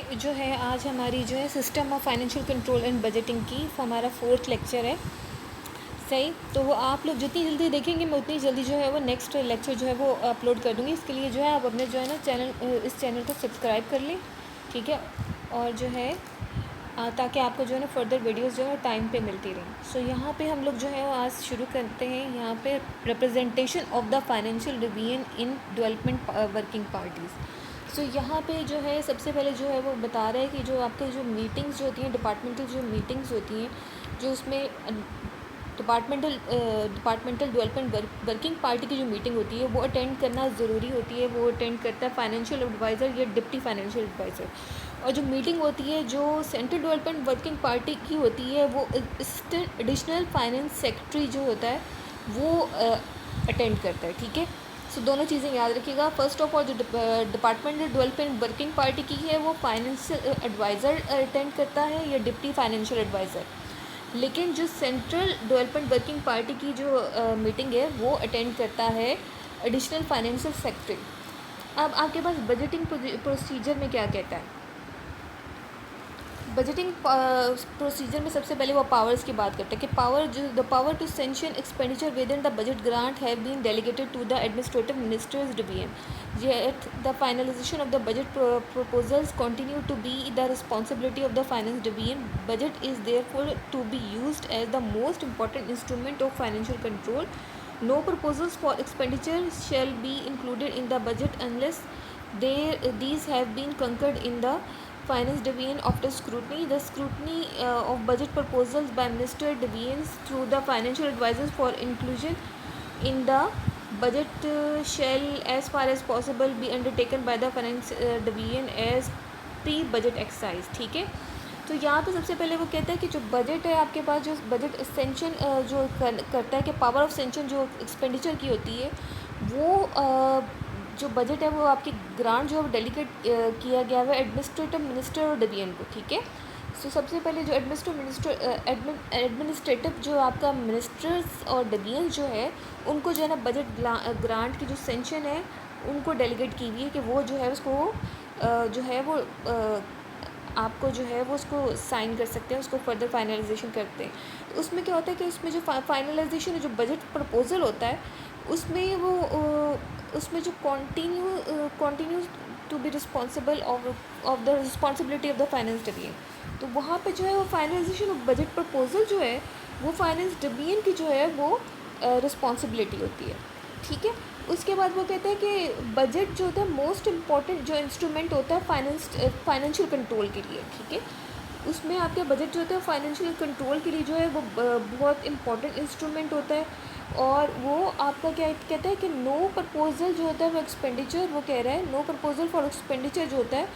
जो है आज हमारी जो है system of financial control and budgeting की हमारा 4th लेक्चर है। सही, तो वो आप लोग जितनी जल्दी देखेंगे मैं उतनी जल्दी जो है वो नेक्स्ट लेक्चर जो है वो अपलोड कर दूँगी। इसके लिए जो है आप अपने जो है ना इस चैनल को सब्सक्राइब कर लें, ठीक है। और जो है ताकि आपको जो है ना फर्दर वीडियोस जो है टाइम पे मिलती रहें। सो यहाँ पे हम लोग जो है वो आज शुरू करते हैं। यहाँ पे representation of the financial division in development working parties. So यहाँ पे जो है सबसे पहले जो है वो बता रहे हैं कि जो आपके जो मीटिंग्स जो होती हैं, डिपार्टमेंटल जो मीटिंग्स होती हैं, जो उसमें डिपार्टमेंटल डेवलपमेंट वर्किंग पार्टी की जो मीटिंग होती है वो अटेंड करना ज़रूरी होती है। वो अटेंड करता है फाइनेंशियल एडवाइज़र या डिप्टी फाइनेंशियल एडवाइज़र। और जो मीटिंग होती है जो सेंट्रल डेवलपमेंट वर्किंग पार्टी की होती है वो एडिशनल फाइनेंस सेक्रेटरी जो होता है वो अटेंड करता है, ठीक है। सो दोनों चीज़ें याद रखिएगा। फर्स्ट ऑफ ऑल जो डिपार्टमेंटल डेवलपमेंट वर्किंग पार्टी की है वो फाइनेंशियल एडवाइज़र अटेंड करता है या डिप्टी फाइनेंशियल एडवाइज़र। लेकिन जो सेंट्रल डेवलपमेंट वर्किंग पार्टी की जो मीटिंग है वो अटेंड करता है एडिशनल फाइनेंशियल सेक्रेटरी। अब आपके पास बजटिंग प्रोसीजर में क्या कहता है। बजटिंग प्रोसीजर में सबसे पहले वो पावर्स की बात करते हैं कि the power to sanction expenditure within the budget grant have been delegated to the administrative ministers division, yet the finalization of the budget proposals continue to be the responsibility of the finance division. Budget is therefore to be used as the most important instrument of financial control. No proposals for expenditure shall be included in the budget unless these have been concurred in the finance division after scrutiny. The scrutiny of budget proposals by minister divisions through the financial advisors for inclusion in the budget shall as far as possible be undertaken by the finance division as pre budget exercise, ठीक है। तो यहाँ पे सबसे पहले वो कहता है कि जो बजट है आपके पास, जो बजट सेंशन जो करता है कि पावर ऑफ सेंशन जो एक्सपेंडिचर की होती है वो जो बजट है वो आपकी ग्रांट जो है डेलीगेट किया गया है एडमिनिस्ट्रेटिव मिनिस्टर और डिवीजन को, ठीक है। सो सबसे पहले जो एडमिनिस्ट्रेटिव जो आपका मिनिस्टर्स और डिवीजन जो है उनको जो है ना बजट ग्रांट की जो सेंशन है उनको डेलीगेट की हुई है कि वो जो है उसको जो है वो आपको जो है वो उसको साइन कर सकते हैं, उसको फर्दर फाइनलाइजेशन करते हैं। तो उसमें क्या होता है कि उसमें जो फाइनलाइजेशन है जो बजट प्रपोजल होता है उसमें वो उसमें जो continue to be responsible of the responsibility of the finance division, तो वहाँ पे जो है वो फाइनलाइजेशन ऑफ बजट प्रपोजल जो है वो फाइनेंस डिवीजन की जो है वो रिस्पॉन्सिबिलिटी होती है, ठीक है। उसके बाद वो कहते हैं कि बजट जो होता है मोस्ट इम्पॉर्टेंट जो इंस्ट्रूमेंट होता है फाइनेंशियल कंट्रोल के लिए, ठीक है। उसमें आपके बजट जो होता है फाइनेंशियल कंट्रोल के लिए जो है वो बहुत इंपॉर्टेंट इंस्ट्रूमेंट होता है। और वो आपका क्या कहता है कि नो प्रपोजल जो होता है वो एक्सपेंडिचर, वो कह रहा है नो प्रपोजल फॉर एक्सपेंडिचर जो होता है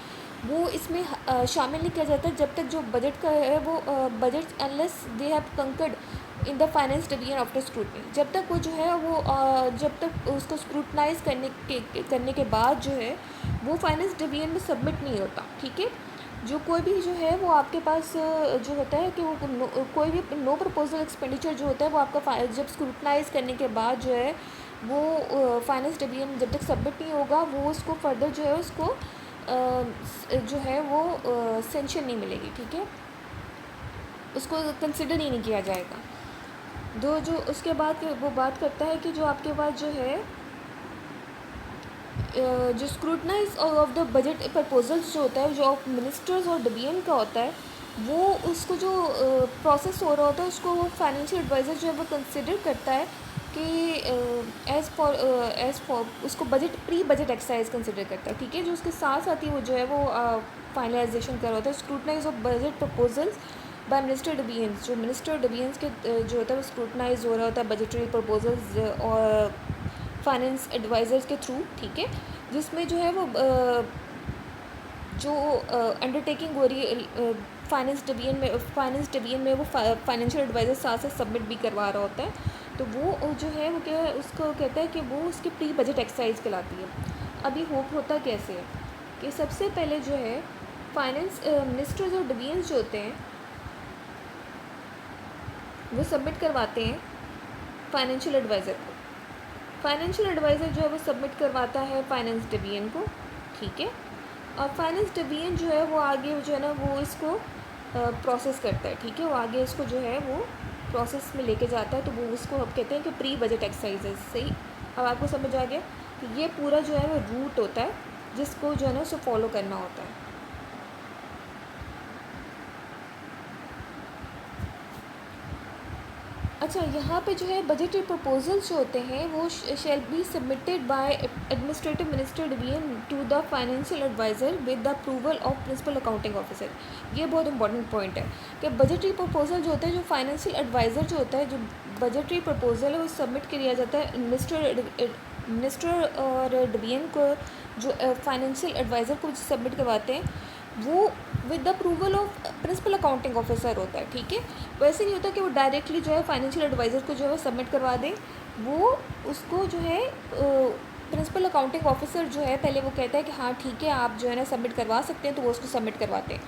वो इसमें शामिल नहीं किया जाता जब तक जो बजट का है वो budget unless they have conquered in the finance division after scrutiny, जब तक वो जो है वो जब तक उसको स्क्रूटनाइज करने के बाद जो है वो फाइनेंस डिवीजन में सबमिट नहीं होता, ठीक है। जो कोई भी जो है वो आपके पास जो होता है कि वो कोई भी नो प्रपोजल एक्सपेंडिचर जो होता है वो आपका जब स्क्रूटनाइज करने के बाद जो है वो फाइनेंस डिवीजन जब तक सबमिट नहीं होगा वो उसको फर्दर जो है उसको जो है वो सेंशन नहीं मिलेगी, ठीक है, उसको कंसिडर ही नहीं किया जाएगा। दो जो उसके बाद वो बात करता है कि जो आपके पास जो है जो scrutinise of the budget proposals जो होता है जो मिनिस्टर्स और डिवीजन का होता है वो उसको जो प्रोसेस हो रहा होता है उसको वो फाइनेंशियल एडवाइज़र जो है वो कंसिडर करता है कि एज़ फॉर उसको budget pre budget exercise consider करता है, ठीक है। जो उसके साथ साथ ही वो जो है वो फाइनलाइजेशन कर रहा होता है scrutinize of budget proposals by minister divisions, जो मिनिस्टर डिवीजन्स के जो होता है वो स्क्रूटनाइज हो रहा होता है बजटरी प्रपोजल्स और फाइनेंस एडवाइज़र्स के थ्रू, ठीक है। जिसमें जो है वो जो अंडरटेकिंग हो रही है फाइनेंस डिवीजन में वो फाइनेंशियल एडवाइज़र साथ साथ सबमिट भी करवा रहा होता है, तो वो जो है वो क्या है उसको कहता है कि वो उसकी प्री बजट एक्सरसाइज कहलाती है। अभी होप होता कैसे है कि सबसे पहले जो है फाइनेंस मिनिस्टर्स और डिवीजन्स जो होते हैं वो सबमिट करवाते हैं फाइनेंशियल एडवाइज़र को। फाइनेंशियल एडवाइज़र जो है वो सबमिट करवाता है फाइनेंस डिवीजन को, ठीक है। और फाइनेंस डिवीजन जो है वो आगे जो है ना वो इसको प्रोसेस करता है, ठीक है, वो आगे इसको जो है वो प्रोसेस में लेके जाता है, तो वो उसको हम कहते हैं कि प्री बजट एक्सरसाइजेज। सही, अब आपको समझ आ गया कि ये पूरा जो है वो रूट होता है जिसको जो है ना उसे फॉलो करना होता है। अच्छा, यहाँ पे जो है बजटरी प्रपोजल्स जो होते हैं वो shall be submitted by administrative minister division to the financial adviser with the approval of principal accounting officer. ये बहुत इंपॉर्टेंट पॉइंट है कि बजटरी प्रपोजल जो होता है, जो फाइनेंशियल एडवाइज़र जो होता है, जो बजटरी प्रपोजल है वो सबमिट किया जाता है मिनिस्टर और डिवीजन को, जो फाइनेंशियल एडवाइज़र को सबमिट करवाते हैं, वो with the approval of principal accounting officer होता है, ठीक है। वैसे नहीं होता कि वो डायरेक्टली जो है फाइनेंशियल एडवाइज़र को जो है वो सबमिट करवा दें, वो उसको जो है प्रिंसिपल अकाउंटिंग ऑफिसर जो है पहले वो कहता है कि हाँ ठीक है आप जो है ना सबमिट करवा सकते हैं, तो वो उसको सबमिट करवाते हैं।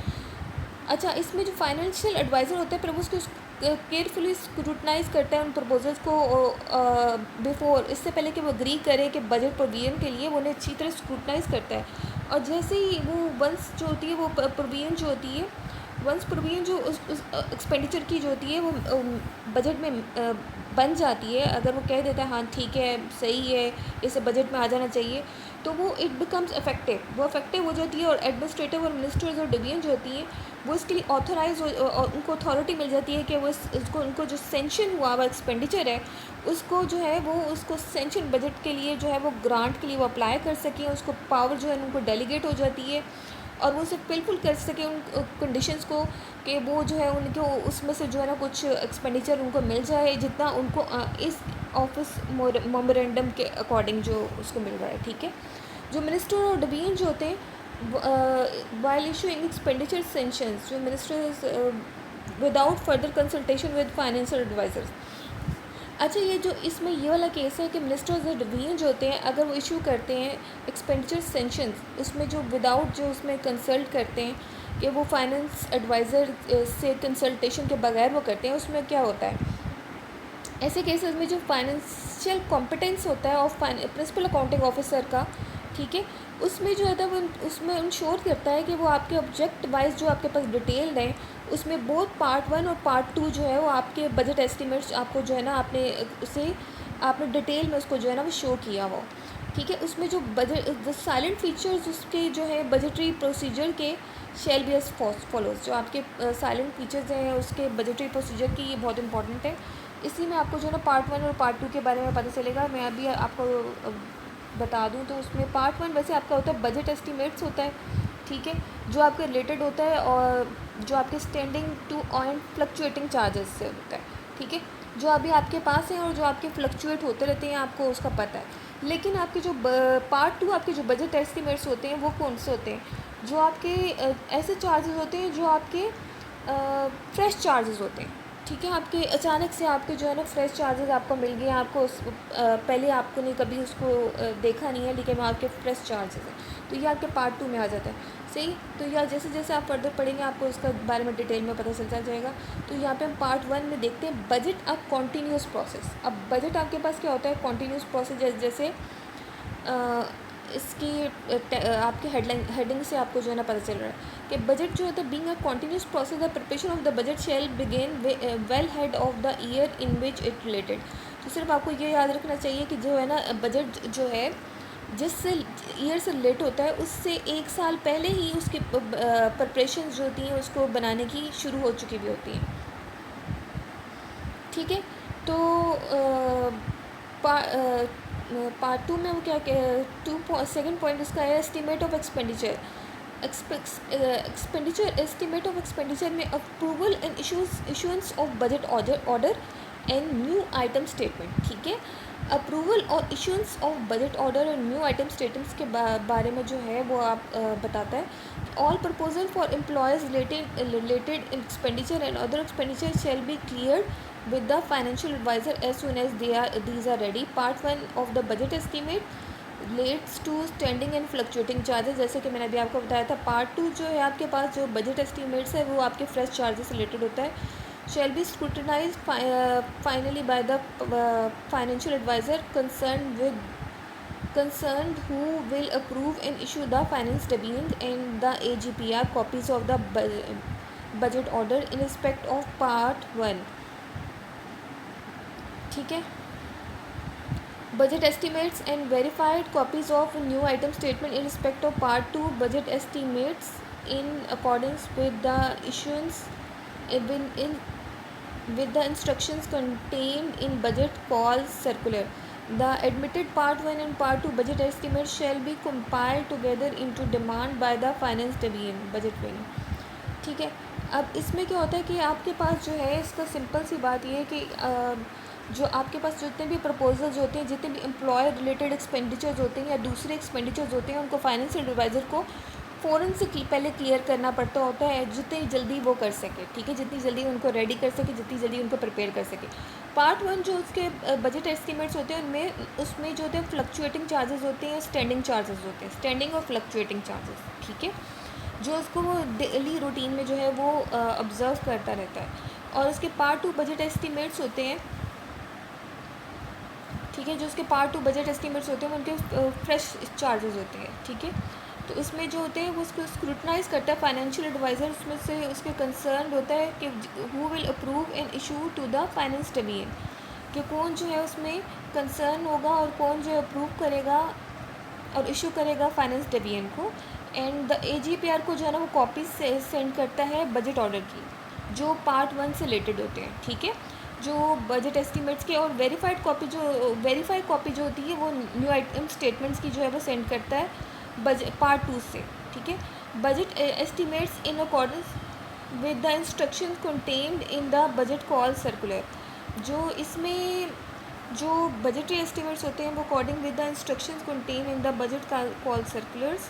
अच्छा, इसमें जो फाइनेंशियल एडवाइज़र होता है फिर वो उसको केयरफुली स्क्रूटनाइज करता है उन प्रपोजल्स को बिफोर, इससे पहले कि वो एग्री करे कि बजट प्रोविजन के लिए, वो उन्हें अच्छी तरह स्क्रूटनाइज करता है। और जैसे ही वो वंस जो होती है वो प्रोविजन जो होती है, वंस प्रोविजन जो उस एक्सपेंडिचर की जो होती है वो बजट में बन जाती है, अगर वो कह देता है हाँ ठीक है सही है इसे बजट में आ जाना चाहिए, तो वो इट बिकम्स इफेक्टिव, वो इफेक्टिव हो जाती है। और एडमिनिस्ट्रेटिव और मिनिस्टर्स और डिवीजन जो होती हैं वो इसके लिए ऑथराइज और उनको अथॉरिटी मिल जाती है कि वो इसको उनको जो सेंशन हुआ हुआ एक्सपेंडिचर है उसको जो है वो उसको सेंशन बजट के लिए जो है वो ग्रांट के लिए वो अप्लाई कर सकें, उसको पावर जो है उनको डेलीगेट हो जाती है और वो उसे फुलफिल कर सकें उन कंडीशंस को कि वो जो है उनको उसमें से जो है ना कुछ एक्सपेंडिचर उनको मिल जाए जितना उनको इस ऑफिस मेमोरेंडम के अकॉर्डिंग जो उसको मिल रहा है, ठीक है। जो मिनिस्टर और डिवीजन जो होते हैं वाइल इशूइंग एक्सपेंडिचर सेंशंस, जो ministers without further consultation with financial advisers. अच्छा, ये जो इसमें ये वाला केस है कि मिनिस्टर्स और डिवीजन जो होते हैं अगर वो इशू करते हैं एक्सपेंडिचर सेंशंस, उसमें जो विदाउट जो उसमें कंसल्ट करते हैं कि वो फाइनेंस एडवाइज़र से कंसल्टेशन के बगैर वो करते हैं, उसमें क्या होता है ऐसे केसेस में जो फाइनेंशियल कॉम्पिटेंस होता है ऑफ प्रिंसिपल अकाउंटिंग ऑफिसर का, ठीक है, उसमें जो है वो उसमें इंश्योर करता है कि वो आपके ऑब्जेक्ट वाइज जो आपके पास डिटेल्ड है उसमें बोथ पार्ट 1 और पार्ट 2 जो है वो आपके बजट एस्टिमेट्स आपको जो है ना आपने डिटेल में उसको जो है ना वो शो किया वो, ठीक है। उसमें जो बजट साइलेंट फीचर्स उसके जो है बजटरी प्रोसीजर के शेल बी एज फॉलोज, जो आपके साइलेंट फीचर्स हैं उसके बजटरी प्रोसीजर की, ये बहुत इंपॉर्टेंट है। इसी में आपको जो है ना पार्ट 1 और पार्ट 2 के बारे में पता चलेगा। मैं अभी आपको बता दूं तो उसमें पार्ट 1 वैसे आपका होता है बजट एस्टिमेट्स होता है, ठीक है, जो आपके रिलेटेड होता है और जो आपके standing to and fluctuating charges से होता है, ठीक है, जो अभी आपके पास है और जो आपके फ्लक्चुएट होते रहते हैं आपको उसका पता है। लेकिन आपके जो पार्ट 2 आपके जो बजट एस्टिमेट्स होते हैं वो कौन से होते हैं, जो आपके ऐसे चार्जेस होते हैं जो आपके फ्रेश चार्जेस होते हैं, ठीक है, आपके अचानक से आपके जो है ना फ्रेश चार्जेस आपको मिल गए, आपको पहले आपको नहीं कभी उसको देखा नहीं है लेकिन आपके फ्रेश चार्जेस हैं, तो ये आपके पार्ट 2 में आ जाता है, सही। तो यह जैसे जैसे आप फर्दर पढ़ेंगे आपको इसका बारे में डिटेल में पता चलता जाएगा। तो यहाँ पे हम पार्ट 1 में देखते हैं बजट अ कॉन्टीन्यूस प्रोसेस। अब बजट आपके पास क्या होता है, कॉन्टीन्यूस प्रोसेस, जैसे इसकी आपके हेडिंग से आपको जो है ना पता चल रहा है कि बजट जो होता है being a continuous process, the preparation of the budget shall begin well head of the year in which it related. तो सिर्फ आपको ये याद रखना चाहिए कि जो है ना बजट जो है जिससे ईयर से रिलेट होता है उससे एक साल पहले ही उसकी प्रिपरेशन जो होती हैं उसको बनाने की शुरू हो चुकी भी होती हैं, ठीक है। तो पार्ट 2 में वो क्या सेकंड पॉइंट उसका है estimate of expenditure. Expenditure estimate of expenditure में approval and issuance of budget order and new item statement, ठीक है। अप्रूवल और इशुएंस ऑफ बजट ऑर्डर और न्यू आइटम स्टेटमेंट्स के बारे में जो है वो आप बताता है। All proposal for employees related expenditure and other expenditure shall be clear with the financial advisor as soon as these are ready. Part 1 of the budget estimate relates to standing and fluctuating charges, जैसे कि मैंने अभी आपको बताया था। Part 2 जो है आपके पास जो बजट एस्टिमेट्स है वो आपके फ्रेश चार्जेस रिलेटेड होता है। shall be scrutinized finally by the financial advisor concerned with concerned who will approve and issue the finance document and the AGPR copies of the budget order in respect of part 1. ठीक है. Budget estimates and verified copies of new item statement in respect of part 2 budget estimates in accordance with the issuance with the instructions contained in budget call circular. The admitted part 1 and part 2 budget estimates shall be compiled together into demand by the finance division budget wing. ठीक है. अब इसमें क्या होता है कि आपके पास जो है इसका सिंपल सी बात ये है कि जो आपके पास जितने भी प्रपोजल्स होते हैं, जितने भी एम्प्लॉय रिलेटेड एक्सपेंडिचर्स होते हैं या दूसरे एक्सपेंडिचर्स होते हैं, उनको फाइनेंशियल एडवाइज़र को फ़ौरन से पहले क्लियर करना पड़ता होता है, जितनी जल्दी वो कर सके. ठीक है, जितनी जल्दी उनको रेडी कर सके, जितनी जल्दी उनको प्रिपेयर कर सके. पार्ट 1 जो उसके बजट एस्टिमेट्स होते हैं उनमें उसमें जो होते हैं फ्लक्चुएटिंग चार्जेस होते हैं, स्टैंडिंग चार्जेस होते हैं, स्टैंडिंग और फ्लक्चुएटिंग चार्जेस. ठीक है, जो उसको वो डेली रूटीन में जो है वो ऑब्ज़र्व करता रहता है. और उसके पार्ट 2 बजट एस्टिमेट्स होते हैं. ठीक है, जो उसके पार्ट 2 बजट एस्टिमेट्स होते हैं उनके फ्रेश चार्जेस होते हैं. ठीक है, तो इसमें जो होते हैं वो उसको स्क्रूटनाइज करता है फाइनेंशियल एडवाइज़र. उसमें से उसके कंसर्न होता है कि who will approve and issue to the finance division, कि कौन जो है उसमें कंसर्न होगा और कौन जो अप्रूव करेगा और इशू करेगा फाइनेंस डिवीजन को. एंड द AGPR को जो है ना वो कॉपी से सेंड करता है बजट ऑर्डर की, जो पार्ट 1 से रिलेटेड होते हैं. ठीक है, जो बजट एस्टिमेट्स के. और वेरीफाइड कॉपी जो होती है वो न्यू आइटम स्टेटमेंट्स की जो है वो सेंड करता है बजट पार्ट 2 से. ठीक है, budget estimates in accordance with the instructions contained in the budget call circular. जो इसमें जो बजटरी एस्टिमेट्स होते हैं वो according with the instructions contain in the budget call circulars.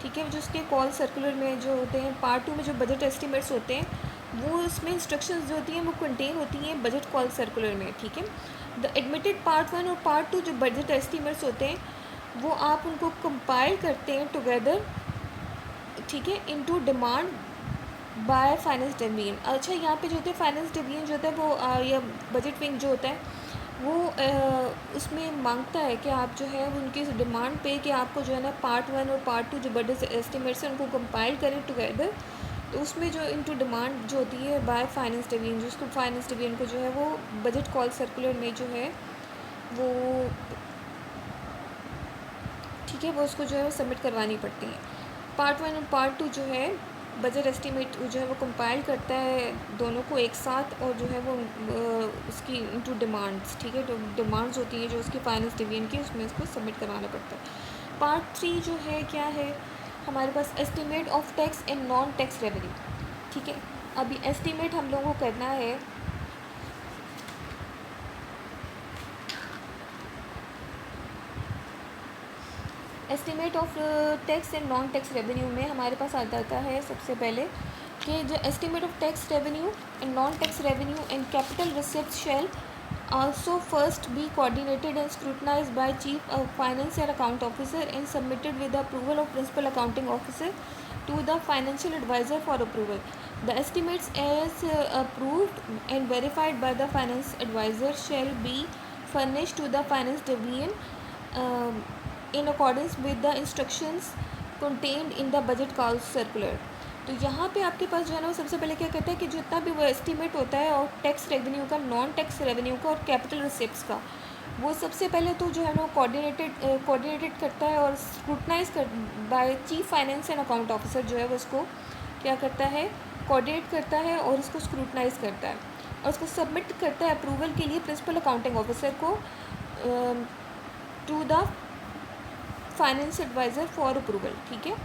ठीक है, जो उसके कॉल सर्कुलर में जो होते हैं पार्ट 2 में जो बजट एस्टिमेट्स होते हैं वो उसमें इंस्ट्रक्शंस जो होती हैं वो कंटेन होती हैं बजट कॉल सर्कुलर में. ठीक है, द एडमिटेड पार्ट 1 और पार्ट 2 जो बजट एस्टिमेट्स होते हैं वो आप उनको कंपाइल करते हैं टुगेदर. ठीक है, into demand by finance division. अच्छा, यहाँ पे जो होता है फाइनेंस डिवीजन जो होता है वो या बजट विंग जो होता है वो उसमें मांगता है कि आप जो है उनकी डिमांड पे कि आपको जो है ना पार्ट 1 और पार्ट 2 जो बजट एस्टिमेट्स हैं उनको कंपाइल करें टुगेदर. तो उसमें जो इनटू डिमांड जो होती है बाय फाइनेंस डिवीजन, जिसको फाइनेंस डिवीजन को जो है वो बजट कॉल सर्कुलर में जो है वो ठीक है वो उसको जो है वो सबमिट करवानी पड़ती है. पार्ट 1 और पार्ट 2 जो है बजट एस्टिमेट जो है वो कंपाइल करता है दोनों को एक साथ, और जो है वो उसकी इनटू डिमांड्स. ठीक है, जो डिमांड्स होती हैं जो उसकी फाइनेंस डिवीजन की उसमें उसको सबमिट करवाना पड़ता है. पार्ट 3 जो है क्या है हमारे पास estimate of tax and non tax revenue. ठीक है, अभी एस्टिमेट हम लोगों को करना है estimate of tax and non tax revenue में हमारे पास आ जाता है सबसे पहले कि जो estimate of tax revenue and non tax revenue and capital receipts shall also first be coordinated and scrutinized by Chief Finance and Account Officer and submitted with the approval of Principal Accounting Officer to the Financial Advisor for approval. The estimates as approved and verified by the Finance Advisor shall be furnished to the Finance Division in accordance with the instructions contained in the Budget Call Circular. तो यहाँ पे आपके पास जो है ना वो सबसे पहले क्या कहता है कि जितना भी वो एस्टीमेट होता है और टैक्स रेवेन्यू का, नॉन टैक्स रेवेन्यू का और कैपिटल रिसिप्ट्स का, वो सबसे पहले तो जो है ना कोऑर्डिनेटेड करता है और स्क्रूटनाइज कर by chief finance and account officer जो है वो उसको क्या करता है कोऑर्डिनेट करता है और उसको स्क्रूटनाइज करता है और उसको सबमिट करता है अप्रूवल के लिए प्रिंसिपल अकाउंटिंग ऑफिसर को to the finance adviser for approval. ठीक है,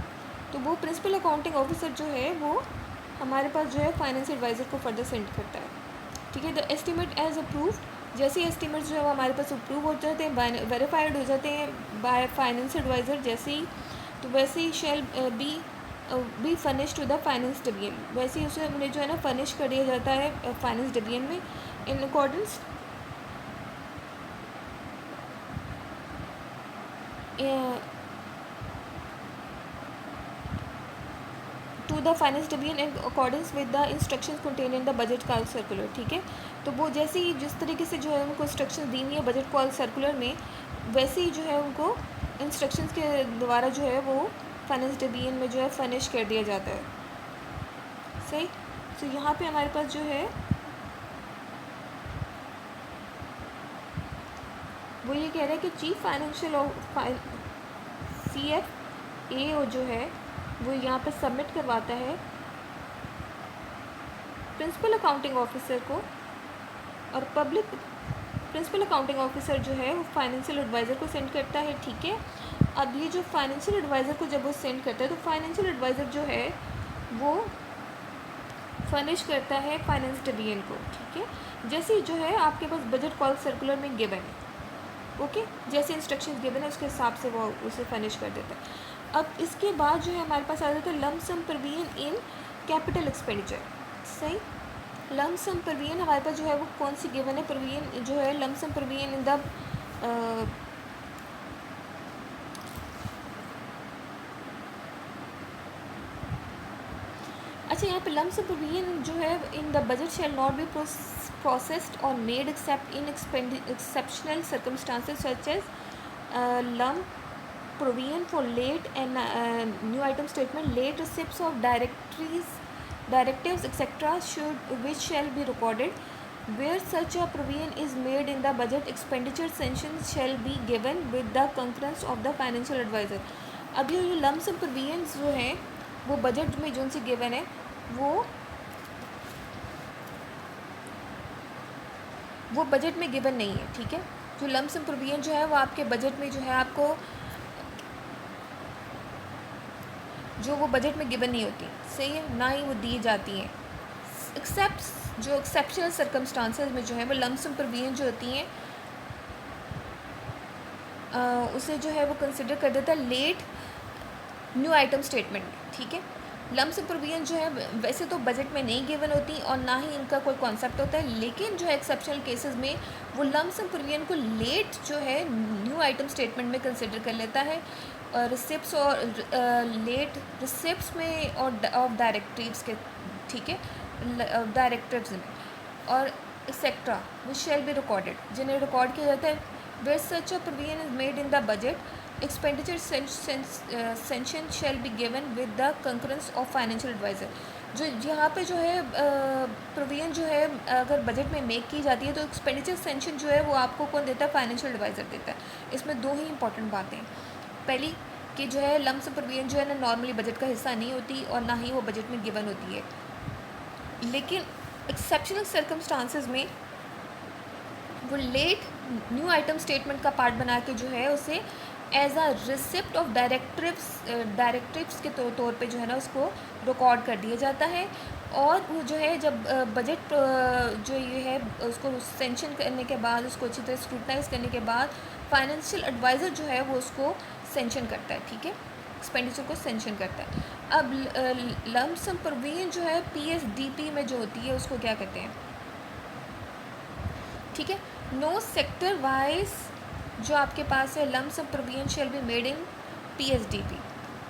तो वो प्रिंसिपल अकाउंटिंग ऑफिसर जो है वो हमारे पास जो है फाइनेंस एडवाइज़र को फर्दर सेंड करता है. ठीक है, द एस्टीमेट एज अप्रूव्ड, जैसे एस्टीमेट्स जो है वो हमारे पास अप्रूव हो जाते हैं, वेरीफाइड हो जाते हैं बाय फाइनेंस एडवाइज़र जैसे ही, तो वैसे ही shall be furnish to the finance division, वैसे ही उसे उन्हें जो है ना फर्निश कर दिया जाता है फाइनेंस डिवीजन में in accordance to the finance division in accordance with the instructions contain in the budget call circular. ठीक है, तो वो जैसे ही जिस तरीके से जो है उनको इंस्ट्रक्शंस दी हुई है बजट कॉल सर्कुलर में, वैसे ही जो है उनको इंस्ट्रक्शंस के द्वारा जो है वो फाइनेंस डिवीजन में जो है फर्निश कर दिया जाता है। सही। तो यहाँ पे हमारे पास जो है वो ये कह रहा है कि चीफ फाइनेंशियल CFA जो है वो यहाँ पे सबमिट करवाता है प्रिंसिपल अकाउंटिंग ऑफिसर को, और प्रिंसिपल अकाउंटिंग ऑफिसर जो है वो फाइनेंशियल एडवाइज़र को सेंड करता है। ठीक है, अब ये जो फाइनेंशियल एडवाइज़र को जब वो सेंड करता है तो फाइनेंशियल एडवाइज़र जो है वो फर्निश करता है फाइनेंस डिवीजन को। ठीक है, जैसे ही जो है आपके पास बजट कॉल सर्कुलर में गिवन है, ओके, जैसे इंस्ट्रक्शंस गिवन है उसके हिसाब से वो उसे फर्निश कर देता है। अब इसके बाद जो है हमारे पास आ जाता है lump sum provision in capital expenditure. सही, लम सम प्रोविजन हमारे पास जो है वो कौन सी गिवन है, प्रोविजन जो है lump sum provision in the अच्छा, यहाँ पे लम सम प्रोविजन जो है in the budget shall not be processed or made except in exceptional circumstances such as lump provision for late and new item statement, late receipts of directives etc. which shall be recorded. Where such a provision is made in the budget, expenditure sanction shall be given with the concurrence of the financial advisor. अब ये lump sum provisions जो हैं वो budget में जो सी given है वो budget में गिवन नहीं है। ठीक है, जो लम सम प्रोविजन जो है वो आपके बजट में जो है आपको जो वो बजट में गिवन नहीं होती। सही है, ना ही वो दी जाती हैं, एक्सेप्ट जो एक्सेप्शनल सर्कमस्टांसेस में जो है वो लम सम प्रोविजन जो होती हैं उसे जो है वो कंसिडर कर देता है लेट न्यू आइटम स्टेटमेंट। ठीक है, लम सम प्रोविजन जो है वैसे तो बजट में नहीं गिवन होती और ना ही इनका कोई कॉन्सेप्ट होता है, लेकिन जो है एक्सेप्शनल केसेस में वो लम सम प्रोविजन को लेट जो है न्यू आइटम स्टेटमेंट में कंसिडर कर लेता है, और रिसिप्ट्स और लेट रिसिप्ट्स में और ऑफ डायरेक्टिव्स के। ठीक है, डायरेक्टिव्स में और etcetera which shall be recorded, जिन्हें रिकॉर्ड किया जाता है। Where such a provision is made in the budget, expenditure sanction shall be given with the concurrence of financial adviser. जो यहाँ पे जो है प्रोविजन जो है अगर बजट में मेक की जाती है तो एक्सपेंडिचर सेंशन जो है वो आपको कौन देता है, फाइनेंशियल एडवाइज़र देता है। इसमें दो ही इंपॉर्टेंट बातें हैं, पहली कि जो है लम सम प्रोविजन जो है ना नॉर्मली बजट का हिस्सा नहीं होती और ना ही वो बजट में गिवन होती है, लेकिन एक्सेप्शनल सर्कमस्टांसेस में वो लेट न्यू आइटम स्टेटमेंट का पार्ट बना के जो है उसे as a receipt of directives के तौर पे जो है ना उसको रिकॉर्ड कर दिया जाता है। और वो जो है जब बजट जो ये है उसको सेंशन करने के बाद, उसको अच्छी तरह स्क्रूटनाइज करने के बाद फाइनेंशियल एडवाइज़र जो है वो उसको सेंशन करता है। ठीक है, एक्सपेंडिचर को सेंशन करता है। अब लम सम प्रोविजन जो है PSDP में जो होती है उसको क्या कहते हैं। ठीक है, नो सेक्टर वाइज जो आपके पास है lump sum provision shall be made in PSDP।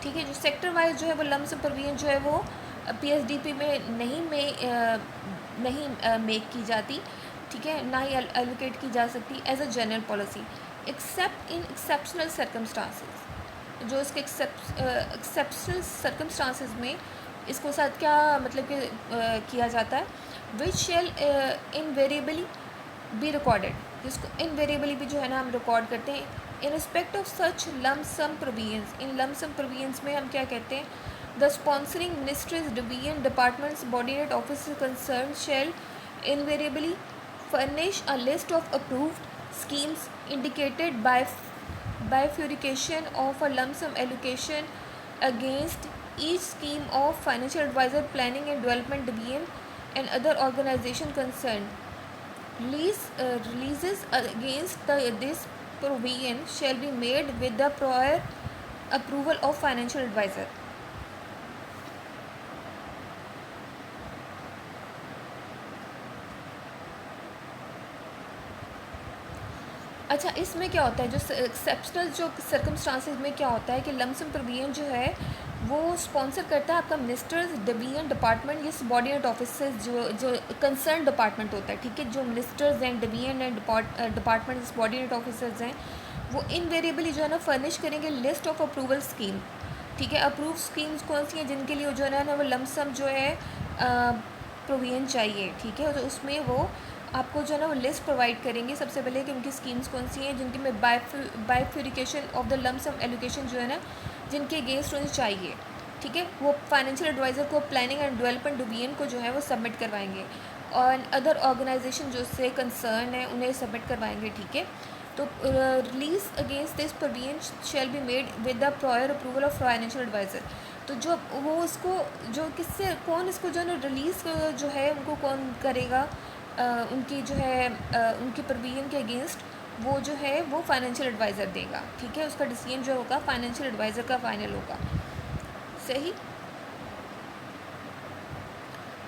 ठीक है, जो सेक्टर वाइज जो है वो लम सम प्रोविजन जो है वो PSDP में नहीं मेक की जाती। ठीक है, ना ही एलोकेट की जा सकती as a general policy, except in exceptional circumstances. जो इसके एक्सेप्शनल सर्कमस्टांसेस में इसको साथ क्या मतलब कि किया जाता है, which shall invariably be recorded, जिसको इनवेरिएबली भी जो है ना हम रिकॉर्ड करते हैं in respect of such lump sum provisions. In lump sum provisions में हम क्या कहते हैं, the sponsoring ministries division departments subordinate office concern shall invariably furnish a list of approved schemes indicated by bifurcation of a lump sum allocation against each scheme of financial advisor, planning and development division and other organization concerned. Releases against this provision shall be made with the prior approval of financial advisor. अच्छा, इसमें क्या होता है, जो exceptional जो circumstances में क्या होता है कि लमसम प्रोविजन जो है वो स्पॉन्सर करता है आपका मिनिस्टर्स, डिवीजन, डिपार्टमेंट या सबॉर्डिनेट ऑफिसर्स जो कंसर्न डिपार्टमेंट होता है, ठीक है। जो मिनिस्टर्स हैं, division and department subordinate officers हैं, वो इनवेरिएबली जो है ना फर्निश करेंगे लिस्ट ऑफ अप्रूवल स्कीम, ठीक है। अप्रूव स्कीम्स कौन सी हैं जिनके लिए जो है ना वो लमसम जो है प्रोविजन चाहिए, ठीक है। तो उसमें वो आपको जो है ना वो लिस्ट प्रोवाइड करेंगे सबसे पहले कि उनकी स्कीम्स कौन सी हैं जिनके में बाइफ्यूरिकेशन ऑफ द लमसम एलोकेशन जो है ना जिनके अगेंस्ट उन्हें चाहिए, ठीक है। वो फाइनेंशियल एडवाइज़र को प्लानिंग एंड डेवलपमेंट डिवीजन को जो है वो सबमिट करवाएंगे और अदर ऑर्गेनाइजेशन जो उससे कंसर्न है उन्हें सबमिट करवाएंगे, ठीक है। तो release against this provision shall be made with the prior approval of financial adviser. तो जो वो उसको जो किससे कौन इसको जो है ना रिलीज़ जो है उनको कौन करेगा, उनकी जो है उनकी प्रोविजन के अगेंस्ट वो जो है वो फाइनेंशियल एडवाइज़र देगा, ठीक है। उसका डिसीजन जो होगा फाइनेंशियल एडवाइज़र का फाइनल होगा, सही।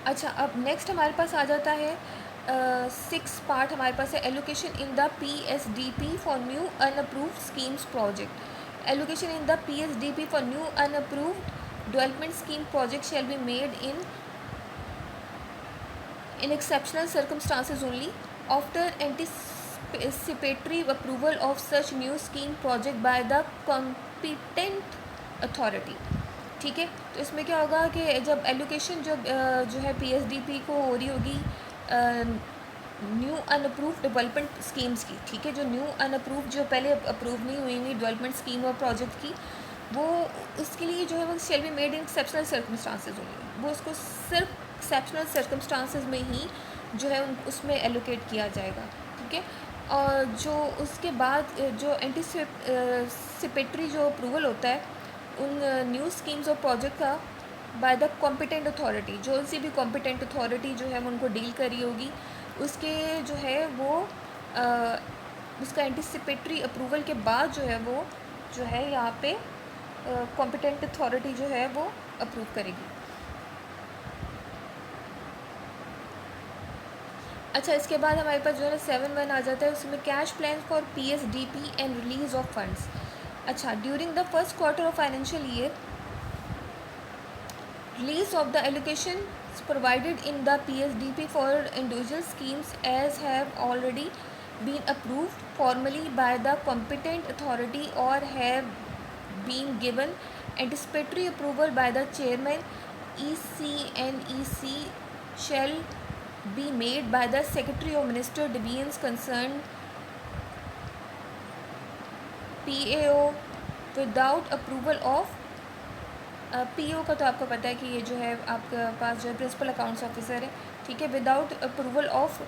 अच्छा, अब नेक्स्ट हमारे पास आ जाता है 6 पार्ट हमारे पास है allocation in the PSDP for new unapproved schemes project. Allocation in the PSDP for new unapproved development scheme project shell be made in exceptional circumstances only after anticipatory approval of such new scheme project by the competent authority, ठीक है। तो इसमें क्या होगा कि जब allocation जो है PSDP को हो रही होगी न्यू अनअप्रूव्ड डेवलपमेंट स्कीम्स की, ठीक है। जो न्यू अनअप्रूव्ड जो पहले अप्रूव नहीं हुई हुई डेवलपमेंट स्कीम और प्रोजेक्ट की, वो उसके लिए जो है वो shall be made in exceptional circumstances only. वो उसको सिर्फ एक्सेप्शनल सर्कमस्टांसेस में ही जो है उसमें एलोकेट किया जाएगा, ठीक है। और जो उसके बाद जो एंटीसिपेटरी जो अप्रूवल होता है उन न्यू स्कीम्स और प्रोजेक्ट का बाय द कॉम्पिटेंट अथॉरिटी, जो सी भी कॉम्पिटेंट अथॉरिटी जो है उनको डील करी होगी, उसके जो है वो उसका एंटीसिपेटरी अप्रूवल के बाद जो है वो जो है यहाँ पे कॉम्पिटेंट अथॉरिटी जो है वो अप्रूव करेगी। अच्छा, इसके बाद हमारे पास जो है ना 7.1 आ जाता है, उसमें cash plan for PSDP and release of funds. अच्छा, during the first quarter of financial year release of the allocations provided in the PSDP for individual schemes as have already been approved formally by the competent authority or have been given anticipatory approval by the chairman, ECNEC shall be made by the secretary of minister divisions concerned PAO without approval of PO का तो आपको पता है कि ये जो है आपके पास जो है प्रिंसिपल अकाउंट्स ऑफिसर है, ठीक है। Without approval of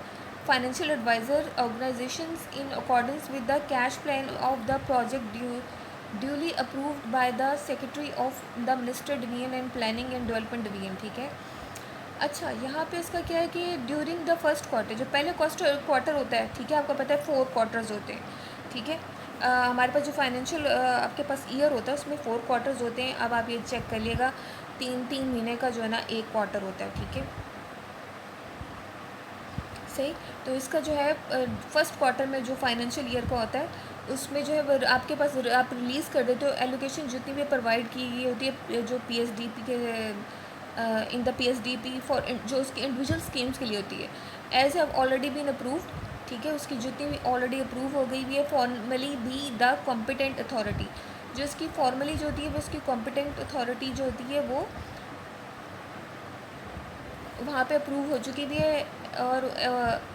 financial adviser organizations in accordance with the cash plan of the project duly approved by the secretary of the minister division and planning and development division, ठीक है। अच्छा, यहाँ पे इसका क्या है कि ड्यूरिंग द फर्स्ट क्वार्टर, जो पहले क्वार्टर होता है, ठीक है, आपको पता है 4 क्वार्टर्स होते हैं, ठीक है। हमारे पास जो फाइनेंशियल आपके पास ईयर होता है उसमें 4 क्वार्टर्स होते हैं। अब आप ये चेक कर लिएगा 3 महीने का जो है ना 1 क्वार्टर होता है, ठीक है, सही। तो इसका जो है फर्स्ट क्वार्टर में जो फाइनेंशियल ईयर का होता है उसमें जो है आपके पास आप रिलीज़ कर देते हो एलोकेशन जितनी भी प्रोवाइड की गई होती है जो PSDP के इन द PSDP फॉर जो उसकी इंडिविजुअल स्कीम्स के लिए होती है as have already been approved, ठीक है। उसकी जितनी भी ऑलरेडी अप्रूव हो गई हुई है फॉर्मली भी द कॉम्पिटेंट अथॉरिटी, जो इसकी फॉर्मली जो होती है वो उसकी कॉम्पिटेंट अथॉरिटी जो होती है वो वहाँ पे अप्रूव हो चुकी भी है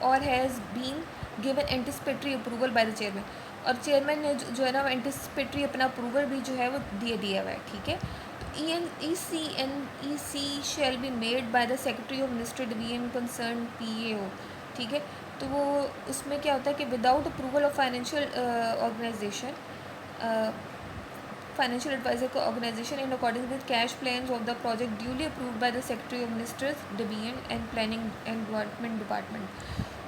और has been given anticipatory approval by the chairman, और चेयरमैन ने जो है ना एंटिसिपेटरी अपना अप्रूवल भी जो है वो दिया हुआ है, ठीक है। तो ECNEC shell be made by the secretary of minister division concern PAO, ठीक है। तो वो उसमें क्या होता है कि without approval of financial organisation financial adviser को organisation in according with cash plans of the project duly approved by the secretary of ministers division and planning and development department,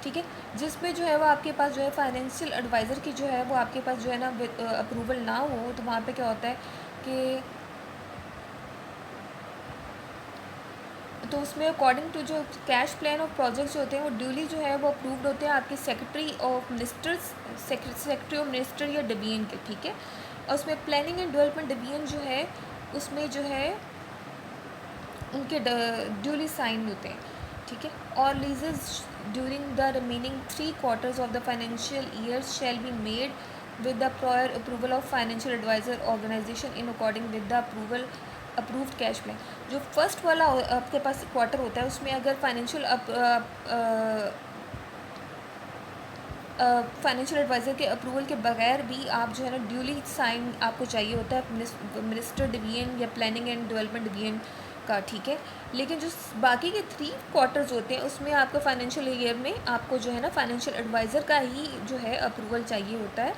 ठीक है। जिसमें जो है वो आपके पास जो है फाइनेंशियल एडवाइज़र की जो है वो आपके पास जो है ना अप्रूवल ना हो, तो वहाँ पे क्या होता है कि तो उसमें अकॉर्डिंग टू जो कैश प्लान ऑफ प्रोजेक्ट्स होते हैं वो ड्यूली जो है वो अप्रूव्ड होते हैं आपके secretary of ministers secretary of minister या डिवीजन के, ठीक है। और उसमें प्लानिंग एंड डेवलपमेंट डिवीजन जो है उसमें जो है उनके ड्यूली साइन होते हैं, ठीक है। और leases during the remaining 3 quarters of the financial year shall be made with the prior approval of financial adviser organization in according with the approved cash plan. जो फर्स्ट वाला आपके पास क्वार्टर होता है उसमें अगर फाइनेंशियल एडवाइज़र के approval के बगैर भी आप जो है ना ड्यूली साइन आपको चाहिए होता है मिनिस्टर डिवीजन या प्लानिंग एंड डेवलपमेंट डिवीजन का, ठीक है। लेकिन जो बाकी के 3 quarters होते हैं उसमें आपका फाइनेंशियल ईयर में आपको जो है ना फाइनेंशियल एडवाइज़र का ही जो है अप्रूवल चाहिए होता है,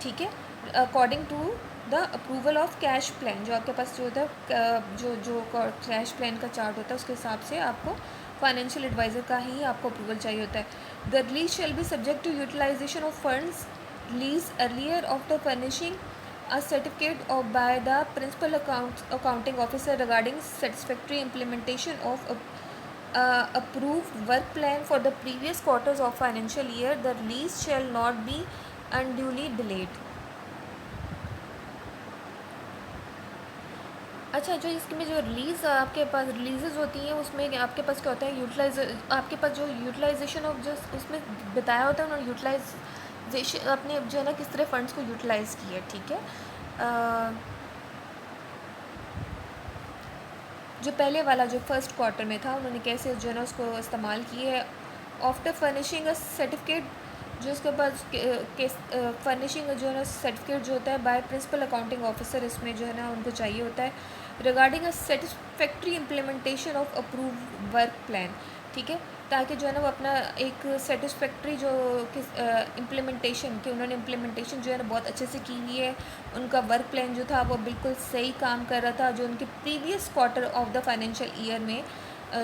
ठीक है, according to the approval of cash plan. जो आपके पास जो होता है जो कैश प्लान का चार्ट होता है उसके हिसाब से आपको फाइनेंशियल एडवाइज़र का ही आपको अप्रूवल चाहिए होता है। The release shall be subject to utilization of funds release earlier of the furnishing a certificate of by the principal accounting officer regarding satisfactory implementation of approved work plan for the previous quarters of financial year. The release shall not be unduly delayed. अच्छा, जो इसमें जो release आपके पास release होती हैं उसमें आपके पास क्या होता है, आपके पास जो यूटिलाइजेशन ऑफ जो उसमें बताया होता है उन्होंने यूटिलाइजेशन अपने जो है ना किस तरह फ़ंड्स को यूटिलाइज़ किया, ठीक है। जो पहले वाला जो फर्स्ट क्वार्टर में था उन्होंने कैसे जो है ना उसको इस्तेमाल किए है। आफ्टर फर्निशिंग अ सर्टिफिकेट, जो उसके पास फर्निशिंग जो है ना सर्टिफिकेट जो होता है बाय प्रिंसिपल अकाउंटिंग ऑफिसर, इसमें जो है ना उनको चाहिए होता है regarding a satisfactory implementation of approve work plan, ठीक है, ताकि जो है ना वो अपना एक सेटिस्फैक्ट्री जो इम्प्लीमेंटेशन कि उन्होंने इम्प्लीमेंटेशन जो है ना बहुत अच्छे से की हुई है, उनका वर्क प्लान जो था वो बिल्कुल सही काम कर रहा था, जो उनके previous quarter of the financial year में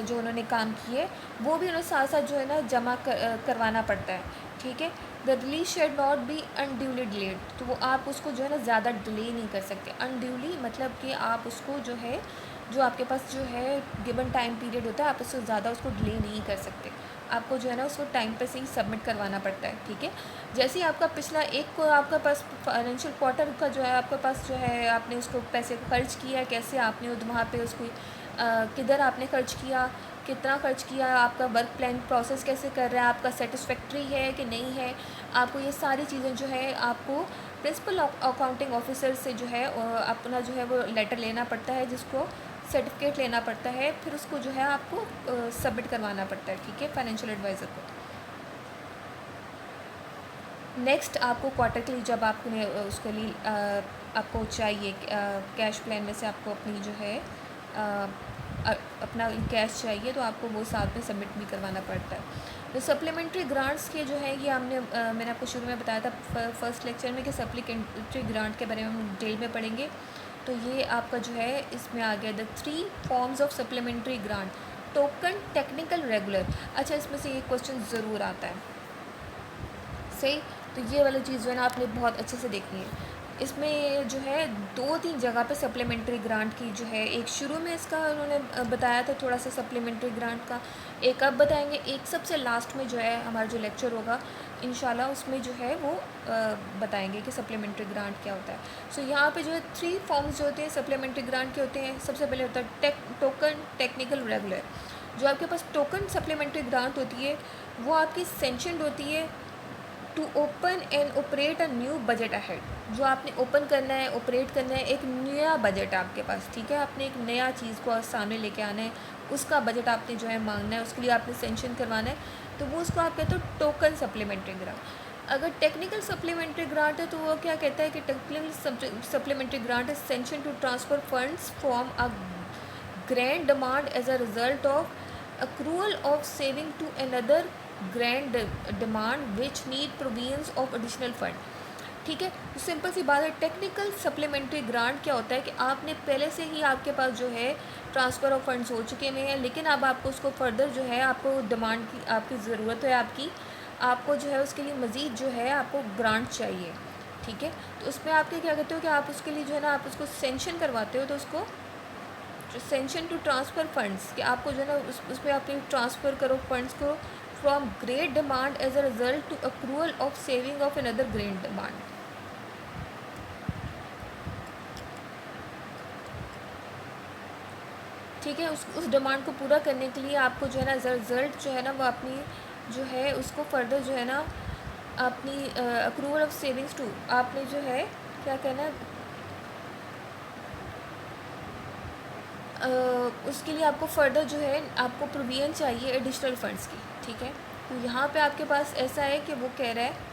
जो उन्होंने काम किए वो भी उन्हें साथ साथ जो है ना जमा करवाना पड़ता है, ठीक है। The release should not be unduly delayed, तो वो आप उसको जो है ना ज़्यादा डिले नहीं कर सकते। अनड्यूली मतलब कि आप उसको जो है जो आपके पास जो है गिवन टाइम पीरियड होता है आप उससे ज़्यादा उसको डिले नहीं कर सकते, आपको जो है ना उसको टाइम पे से ही सबमिट करवाना पड़ता है, ठीक है। जैसे ही आपका पिछला एक को आपका पास फाइनेंशियल क्वार्टर का जो है आपके पास जो है आपने उसको पैसे को खर्च किया, कैसे आपने वहाँ पे उसको किधर आपने खर्च किया, कितना खर्च किया, आपका वर्क प्लान प्रोसेस कैसे कर रहा है, आपका सेटिस्फैक्ट्री है कि नहीं है, आपको ये सारी चीज़ें जो है आपको प्रिंसिपल अकाउंटिंग ऑफिसर से जो है अपना जो है वो लेटर लेना पड़ता है, जिसको सर्टिफिकेट लेना पड़ता है, फिर उसको जो है आपको सबमिट करवाना पड़ता है, ठीक है, फाइनेंशियल एडवाइज़र को। नेक्स्ट आपको क्वार्टर के लिए जब आपने उसके लिए आपको चाहिए कैश प्लान में से आपको अपनी जो है अपना कैश चाहिए तो आपको वो साथ में सबमिट भी करवाना पड़ता है। तो सप्लीमेंट्री ग्रांट्स के जो है ये मैंने आपको शुरू में बताया था फर्स्ट लेक्चर में कि सप्लीमेंट्री ग्रांट के बारे में हम डिटेल में पढ़ेंगे। तो ये आपका जो है इसमें आ गया the 3 forms of supplementary grant, token, technical, regular. अच्छा, इसमें से ये क्वेश्चन ज़रूर आता है, सही। तो ये वाली चीज़ जो है ना आपने बहुत अच्छे से देखनी है। इसमें जो है 2-3 जगह पे सप्लीमेंट्री ग्रांट की जो है, एक शुरू में इसका उन्होंने बताया था थोड़ा सा सप्लीमेंट्री ग्रांट का, एक अब बताएंगे, एक सबसे लास्ट में जो है हमारा जो लेक्चर होगा इंशाल्लाह उसमें जो है वो बताएंगे कि सप्लीमेंट्री ग्रांट क्या होता है। सो यहाँ पे जो है 3 फॉर्म्स जो होते हैं सप्लीमेंट्री ग्रांट के होते हैं। सबसे पहले होता है टोकन, टेक्निकल, रेगुलर। जो आपके पास टोकन सप्लीमेंट्री ग्रांट होती है वो आपकी सेंशनड होती है to open and operate a new budget ahead. जो आपने ओपन करना है, ऑपरेट करना है, एक नया बजट आपके पास, ठीक है, आपने एक नया चीज़ को सामने लेके आना है, उसका बजट आपने जो है मांगना है, उसके लिए आपने सेंशन करवाना है, तो वो उसको आप कहते हो टोकन सप्लीमेंट्री ग्रांट। अगर टेक्निकल सप्लीमेंट्री ग्रांट है तो वो क्या कहता है कि technical supplementary grant is sanction to transfer funds from a grand demand as a result of accrual of saving to another grand demand which need provisions of additional fund, ठीक है। तो सिंपल सी बात है, टेक्निकल सप्लीमेंट्री ग्रांट क्या होता है कि आपने पहले से ही आपके पास जो है ट्रांसफ़र ऑफ फंड्स हो चुके हुए हैं, लेकिन अब आपको उसको फर्दर जो है आपको डिमांड की आपकी ज़रूरत है, आपको जो है उसके लिए मज़ीद जो है आपको ग्रांट चाहिए, ठीक है। तो उसमें आपके क्या कहते हो कि आप उसके लिए जो है ना आप उसको सेंशन करवाते हो, तो उसको सेंशन टू ट्रांसफ़र फंड्स कि आपको जो है ना उसमें आपने ट्रांसफ़र करो फंड्स को from great demand as a result to accrual of saving of another great demand. ठीक है। उस डिमांड को पूरा करने के लिए आपको जो है ना रिज़ल्ट जो है ना वो अपनी जो है उसको फर्दर जो है ना अपनी अक्रूवल ऑफ सेविंग्स टू आपने जो है क्या कहना है, उसके लिए आपको फर्दर जो है आपको प्रोविजन चाहिए एडिशनल फंड्स की। ठीक है, तो यहाँ पे आपके पास ऐसा है कि वो कह रहा है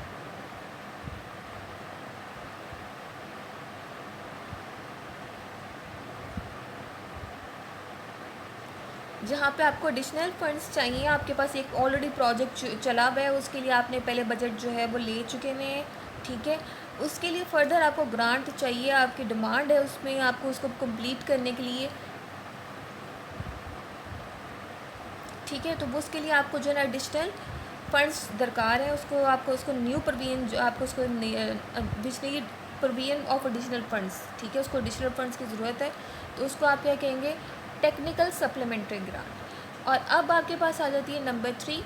जहाँ पे आपको एडिशनल फंड्स चाहिए, आपके पास एक ऑलरेडी प्रोजेक्ट चला हुआ है, उसके लिए आपने पहले बजट जो है वो ले चुके हैं। ठीक है, उसके लिए फ़र्दर आपको ग्रांट चाहिए, आपकी डिमांड है उसमें आपको उसको कंप्लीट करने के लिए। ठीक है, तो वो उसके लिए आपको जो है ना एडिशनल फंड्स दरकार है, उसको आपको उसको न्यू प्रोविजन जो आपको उसको which need provision of additional funds. ठीक है, उसको एडिशनल फंड्स की ज़रूरत है, तो उसको आप क्या कहेंगे, टेक्निकल सप्लीमेंट्री ग्रांट। और अब आपके पास आ जाती है नंबर 3,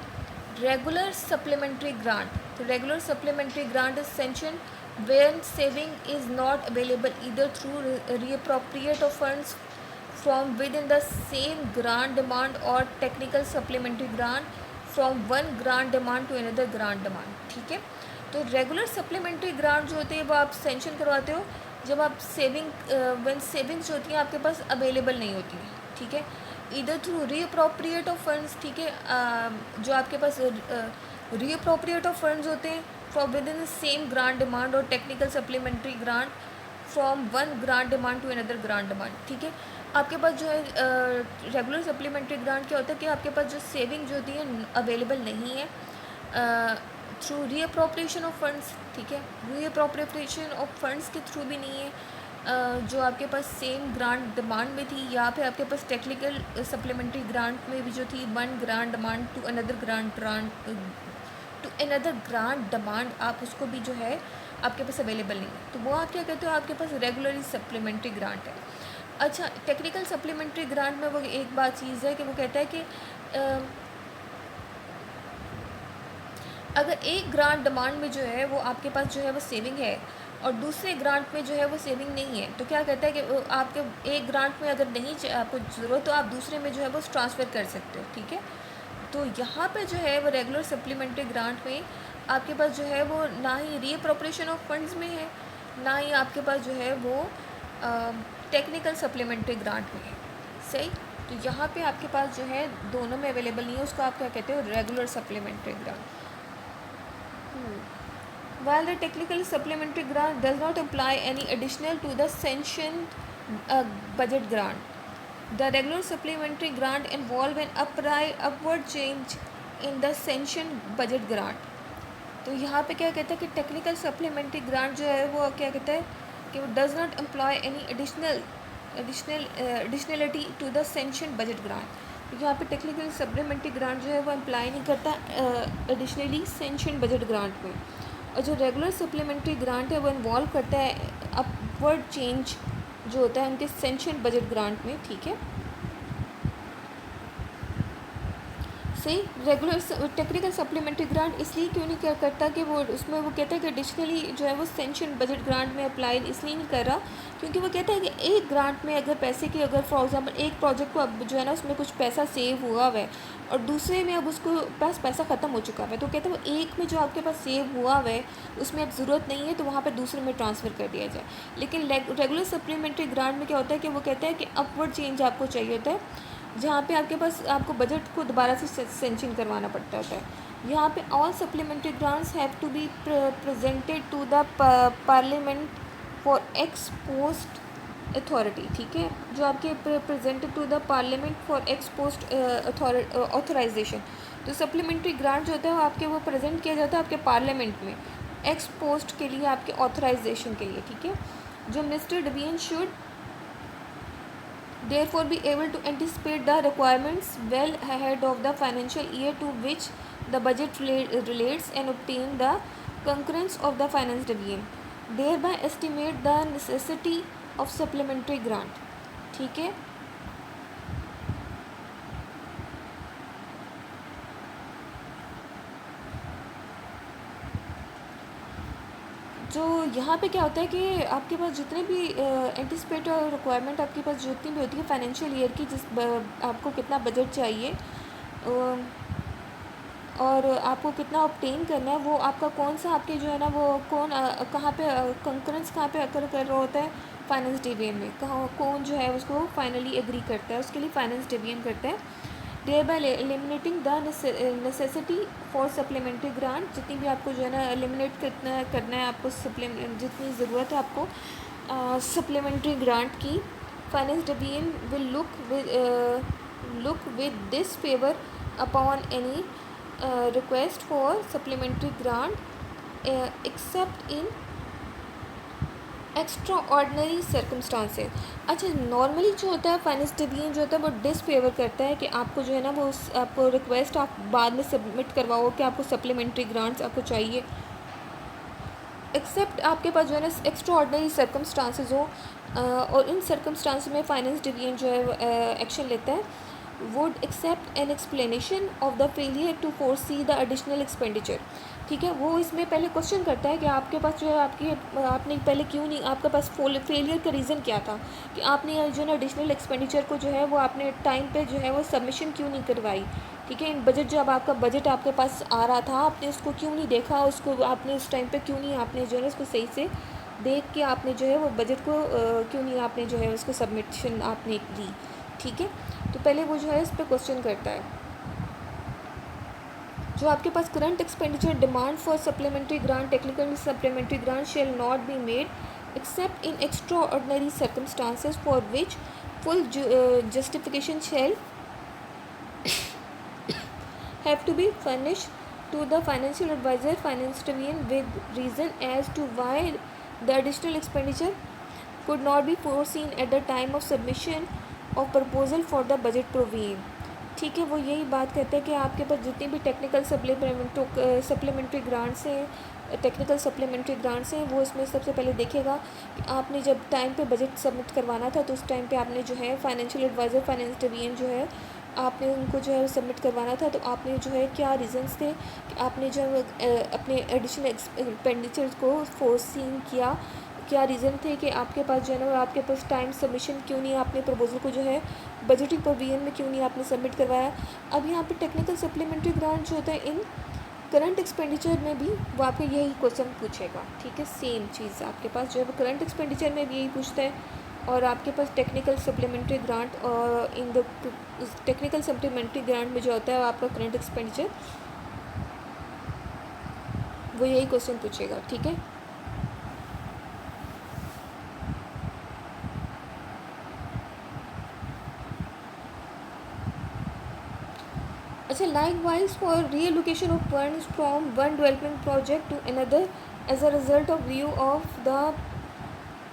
रेगुलर सप्लीमेंट्री ग्रांट। तो regular supplementary grant is sanction when saving is not available either through reappropriate of funds from within the same grant demand or technical supplementary grant from one grant demand to another grant demand। ठीक है, तो regular supplementary grant जो होते हैं वो आप sanction करवाते हो जब आप व्हेन सेविंग्स जो होती हैं आपके पास अवेलेबल नहीं होती हैं। ठीक है, इधर थ्रू रीअप्रोप्रिएट ऑफ फंड्स। ठीक है, जो आपके पास रीअप्रोप्रिएट ऑफ फंड्स होते हैं from within the same grant demand और technical supplementary grant from one grant demand to another grant demand. ठीक है, आपके पास जो है रेगुलर सप्लीमेंट्री ग्रांट क्या होता है कि आपके पास जो सेविंग जो होती है अवेलेबल नहीं है थ्रू रीअप्रोप्रिएशन ऑफ फंड्स। ठीक है, रीअप्रोप्रिएशन ऑफ फंड्स के थ्रू भी नहीं है, जो आपके पास सेम ग्रांट डिमांड में थी, या फिर आपके पास टेक्निकल सप्लीमेंट्री ग्रांट में भी जो थी one grant demand to another grant demand, आप उसको भी जो है आपके पास अवेलेबल नहीं है, तो वो आप क्या कहते हो, आपके पास रेगुलरली सप्लीमेंट्री ग्रांट है। अच्छा, टेक्निकल सप्लीमेंट्री ग्रांट में वो एक बात चीज़ है कि वो कहता है कि अगर एक ग्रांट डिमांड में जो है वो आपके पास जो है वो सेविंग है और दूसरे ग्रांट में जो है वो सेविंग नहीं है, तो क्या कहता है कि आपके एक ग्रांट में अगर नहीं आपको ज़रूरत तो आप दूसरे में जो है वो ट्रांसफ़र कर सकते हो। ठीक है, तो यहाँ पे जो है वो रेगुलर सप्लीमेंट्री ग्रांट में आपके पास जो है वो ना ही रीअप्रोप्रिएशन ऑफ फंड्स में है, ना ही आपके पास जो है वो टेक्निकल सप्लीमेंट्री ग्रांट में है। सही, तो यहाँ पे आपके पास जो है दोनों में अवेलेबल नहीं है, उसको आप क्या कहते हो, regular supplementary grant. While the technical supplementary grant does not imply any additional to the sanctioned budget grant, the regular supplementary grant involve an upward change in the sanctioned budget grant। तो यहाँ पे क्या कहता है कि technical supplementary grant जो है वो क्या कहता है कि वो does not employ any additionality to the sanction budget grant. यहाँ पे टेक्निकल सप्लीमेंट्री ग्रांट जो है वो अप्लाई नहीं करता एडिशनली सेंक्शन बजट ग्रांट में, और जो रेगुलर सप्लीमेंट्री ग्रांट है वो इन्वॉल्व करता है अपवर्ड चेंज जो होता है उनके सेंक्शन बजट ग्रांट में। ठीक है, सही। रेगुलर टेक्निकल सप्लीमेंट्री ग्रांट इसलिए क्यों नहीं क्या करता कि वो उसमें वो कहता है कि एडिशनली जो है वो सेंक्शन बजट ग्रांट में अप्लाई इसलिए नहीं कर रहा क्योंकि वो कहता है कि एक ग्रांट में अगर पैसे की अगर फॉर एग्जांपल एक प्रोजेक्ट को अब जो है ना उसमें कुछ पैसा सेव हुआ हुआ है और दूसरे में अब उसको पास पैसा ख़त्म हो चुका है, तो कहते हैं वो एक में जो आपके पास सेव हुआ हुआ है उसमें अब ज़रूरत नहीं है तो वहाँ पर दूसरे में ट्रांसफ़र कर दिया जाए। लेकिन रेगुलर सप्लीमेंट्री ग्रांट में क्या होता है कि वो कहता है कि अपवर्ड चेंज आपको चाहिए होता है, जहाँ पे आपके पास आपको बजट को दोबारा से सेंक्शन करवाना पड़ता होता है। यहाँ पे all supplementary grants have to be presented to the parliament for ex post authority. ठीक है, जो आपके presented to the parliament for ex post authorization. तो सप्लीमेंट्री ग्रांट जो होता है वो आपके वो प्रेजेंट किया जाता है आपके पार्लियामेंट में एक्स पोस्ट के लिए, आपके ऑथराइजेशन के लिए। ठीक है, जो minister division should therefore be able to anticipate the requirements well ahead of the financial year to which the budget relates and obtain the concurrence of the finance division, thereby estimate the necessity of supplementary grant। ठीक है, जो यहाँ पे क्या होता है कि आपके पास जितने भी एंटिसिपेट और रिक्वायरमेंट आपके पास जितनी भी होती है फाइनेंशियल ईयर की, आपको कितना बजट चाहिए और आपको कितना ऑब्टेन करना है, वो आपका कौन सा आपके जो है ना वो कौन कहाँ पे कंकरेंस कहाँ पे अकर कर रहा होता है फाइनेंस डिवीजन में, कहाँ कौन जो है उसको फाइनली एग्री करता है, उसके लिए फाइनेंस डिवीजन करता है। Day bye eliminating the necessity for supplementary grant, जितनी भी आपको जो है ना एलिमिनेट करना है आपको सप्लीमेंट जितनी ज़रूरत है आपको सप्लीमेंट्री ग्रांट की, finance division will look with this favour upon any request for supplementary grant except in extra ordinary circumstances. अच्छा, नॉर्मली जो होता है फाइनेंस डिवीजन जो होता है वो डिसफेवर करता है कि आपको जो है ना वो आपको रिक्वेस्ट आप बाद में सबमिट करवाओ कि आपको सप्लीमेंट्री ग्रांट्स आपको चाहिए, एक्सेप्ट आपके पास जो है ना एक्स्ट्रा ऑर्डनरी सर्कमस्टांसेस हो, और इन सर्कमस्टांस में फाइनेंस डिवीजन जो है एक्शन लेता है। Would accept an explanation of the failure to foresee the additional expenditure. ठीक है, वो इसमें पहले क्वेश्चन करता है कि आपके पास जो है आपने पहले क्यों नहीं, आपके पास फेलियर का रीज़न क्या था कि आपने जो है एडिशनल एक्सपेंडिचर को जो है वो आपने टाइम पे जो है वो सबमिशन क्यों नहीं करवाई। ठीक है, बजट जब आपका बजट आपके पास आ रहा था आपने उसको क्यों नहीं देखा, उसको आपने उस टाइम पे क्यों नहीं आपने जो है उसको सही से देख के आपने जो है वो बजट को क्यों नहीं आपने जो है उसको सबमिशन आपने दी। ठीक है, तो पहले वो जो है इस पर क्वेश्चन करता है। जो आपके पास current expenditure demand for supplementary grant technical supplementary grant shall not be made except in extraordinary circumstances for which full justification shall have to be furnished to the financial advisor finance division with reason as to why the additional expenditure could not be foreseen at the time of submission of proposal for the budget provision। ठीक है, वो यही बात करते हैं कि आपके पास जितनी भी टेक्निकल सप्लीमेंट्री ग्रांट्स हैं, टेक्निकल सप्लीमेंट्री ग्रांट्स हैं, वो इसमें सबसे पहले देखेगा कि आपने जब टाइम पे बजट सबमिट करवाना था तो उस टाइम पे आपने जो है फाइनेंशियल एडवाइज़र फाइनेंस डिवीजन जो है आपने उनको जो है सबमिट करवाना था, तो आपने जो है क्या रीज़न्स थे कि आपने जो अपने एडिशनल एक्सपेंडिचर्स को फोरसीन किया, क्या रीज़न थे कि आपके पास जो है ना आपके पास टाइम सबमिशन क्यों नहीं, आपने प्रपोजल को जो है बजटिंग प्रोविजन में क्यों नहीं आपने सबमिट करवाया। अब यहाँ पे टेक्निकल सप्लीमेंट्री ग्रांट जो होता है इन करंट एक्सपेंडिचर में भी वो आपको यही क्वेश्चन पूछेगा। ठीक है, सेम चीज़ आपके पास जो है वो करंट एक्सपेंडिचर में भी यही पूछता है, और आपके पास टेक्निकल सप्लीमेंट्री ग्रांट और in the technical supplementary grant में जो होता है आपका करंट एक्सपेंडिचर वो यही क्वेश्चन पूछेगा। ठीक है, अच्छा, likewise for reallocation of funds from one development project to another as a result of review of the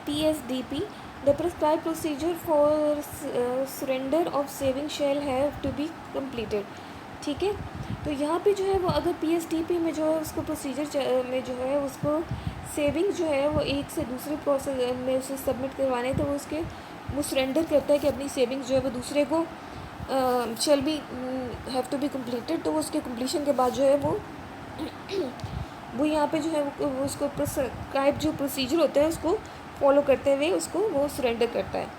PSDP, the prescribed procedure for surrender of savings shall have to be completed। ठीक है, तो यहाँ पे जो है वो अगर PSDP में जो है उसको प्रोसीजर में जो है उसको सेविंग जो है वो एक से दूसरे प्रोसेस में उसे सबमिट करवाने, तो वो सरेंडर करता है कि अपनी सेविंग्स जो है वो दूसरे को shall be have to be completed, तो वो उसके कम्प्लीशन के बाद जो है वो यहाँ पे जो है वो उसको प्रिस्क्राइब जो प्रोसीजर होता है उसको फॉलो करते हुए उसको वो सरेंडर करता है।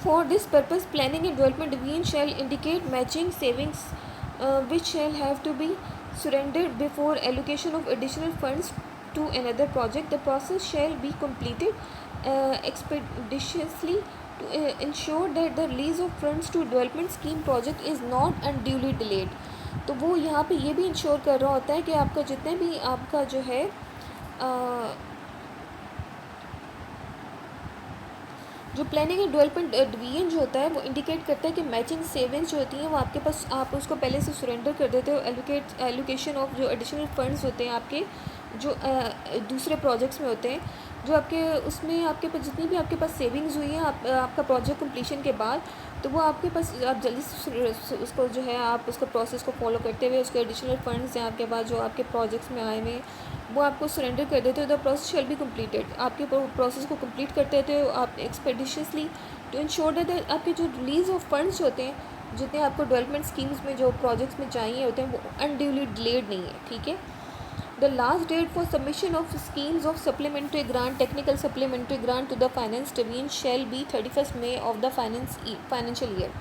For this purpose, planning and development division shall indicate matching savings which shall have to be surrendered before allocation of additional funds to another project. The process shall be completed expeditiously to ensure that the release of funds to development scheme project is not unduly delayed। तो वो यहाँ पे ये भी ensure कर रहा होता है कि आपका जितने भी आपका जो है जो प्लानिंग एंड डेवलपमेंट डिवीजन जो होता है वो इंडिकेट करता है कि मैचिंग सेविंग्स जो होती हैं वो आपके पास आप उसको पहले से सरेंडर कर देते हो। एलोकेशन ऑफ जो एडिशनल फंड्स होते हैं आपके जो दूसरे प्रोजेक्ट्स में होते हैं, जो आपके उसमें आपके पास जितनी भी आपके पास सेविंग्स हुई हैं आपका प्रोजेक्ट कंप्लीशन के बाद, तो वो आपके पास आप जल्दी से उसको जो है आप उसको प्रोसेस को फॉलो करते हुए उसके एडिशनल फंड्स हैं आपके पास जो आपके प्रोजेक्ट्स में आए हुए हैं वो आपको सरेंडर कर देते हो। The process shall be completed, आपके प्रोसेस को कंप्लीट करते थे आप एक्सपेडिशियसली टू इंश्योर दैट आपके जो रिलीज ऑफ फंड्स होते हैं जितने आपको डेवलपमेंट स्कीम्स में जो प्रोजेक्ट्स में चाहिए होते हैं वो अनड्यूली डिलेड नहीं है, ठीक है। The last date for submission of schemes of supplementary grant, technical supplementary grant to the finance division shall be 31 May of the financial year,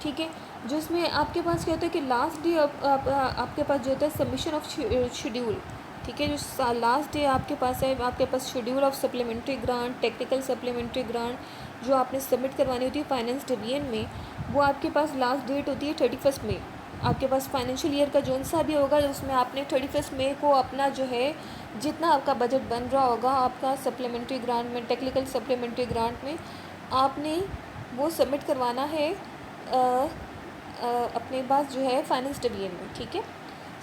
ठीक है। जो इसमें आपके पास क्या होता है कि लास्ट डे आपके पास जो होता है सबमिशन ऑफ शेड्यूल, ठीक है। जो लास्ट डे आपके पास है, आपके पास schedule of supplementary grant, technical supplementary grant जो आपने सबमिट करवानी होती है फाइनेंस डिवीजन में, वो आपके पास लास्ट डेट होती है 31 मई। आपके पास फाइनेंशियल ईयर का जो सा भी होगा उसमें आपने 31 मई को अपना जो है जितना आपका बजट बन रहा होगा आपका सप्लीमेंट्री ग्रांट में, टेक्निकल सप्लीमेंट्री ग्रांट में, आपने वो सबमिट करवाना है अपने पास जो है फाइनेंस डिवीजन में, ठीक है।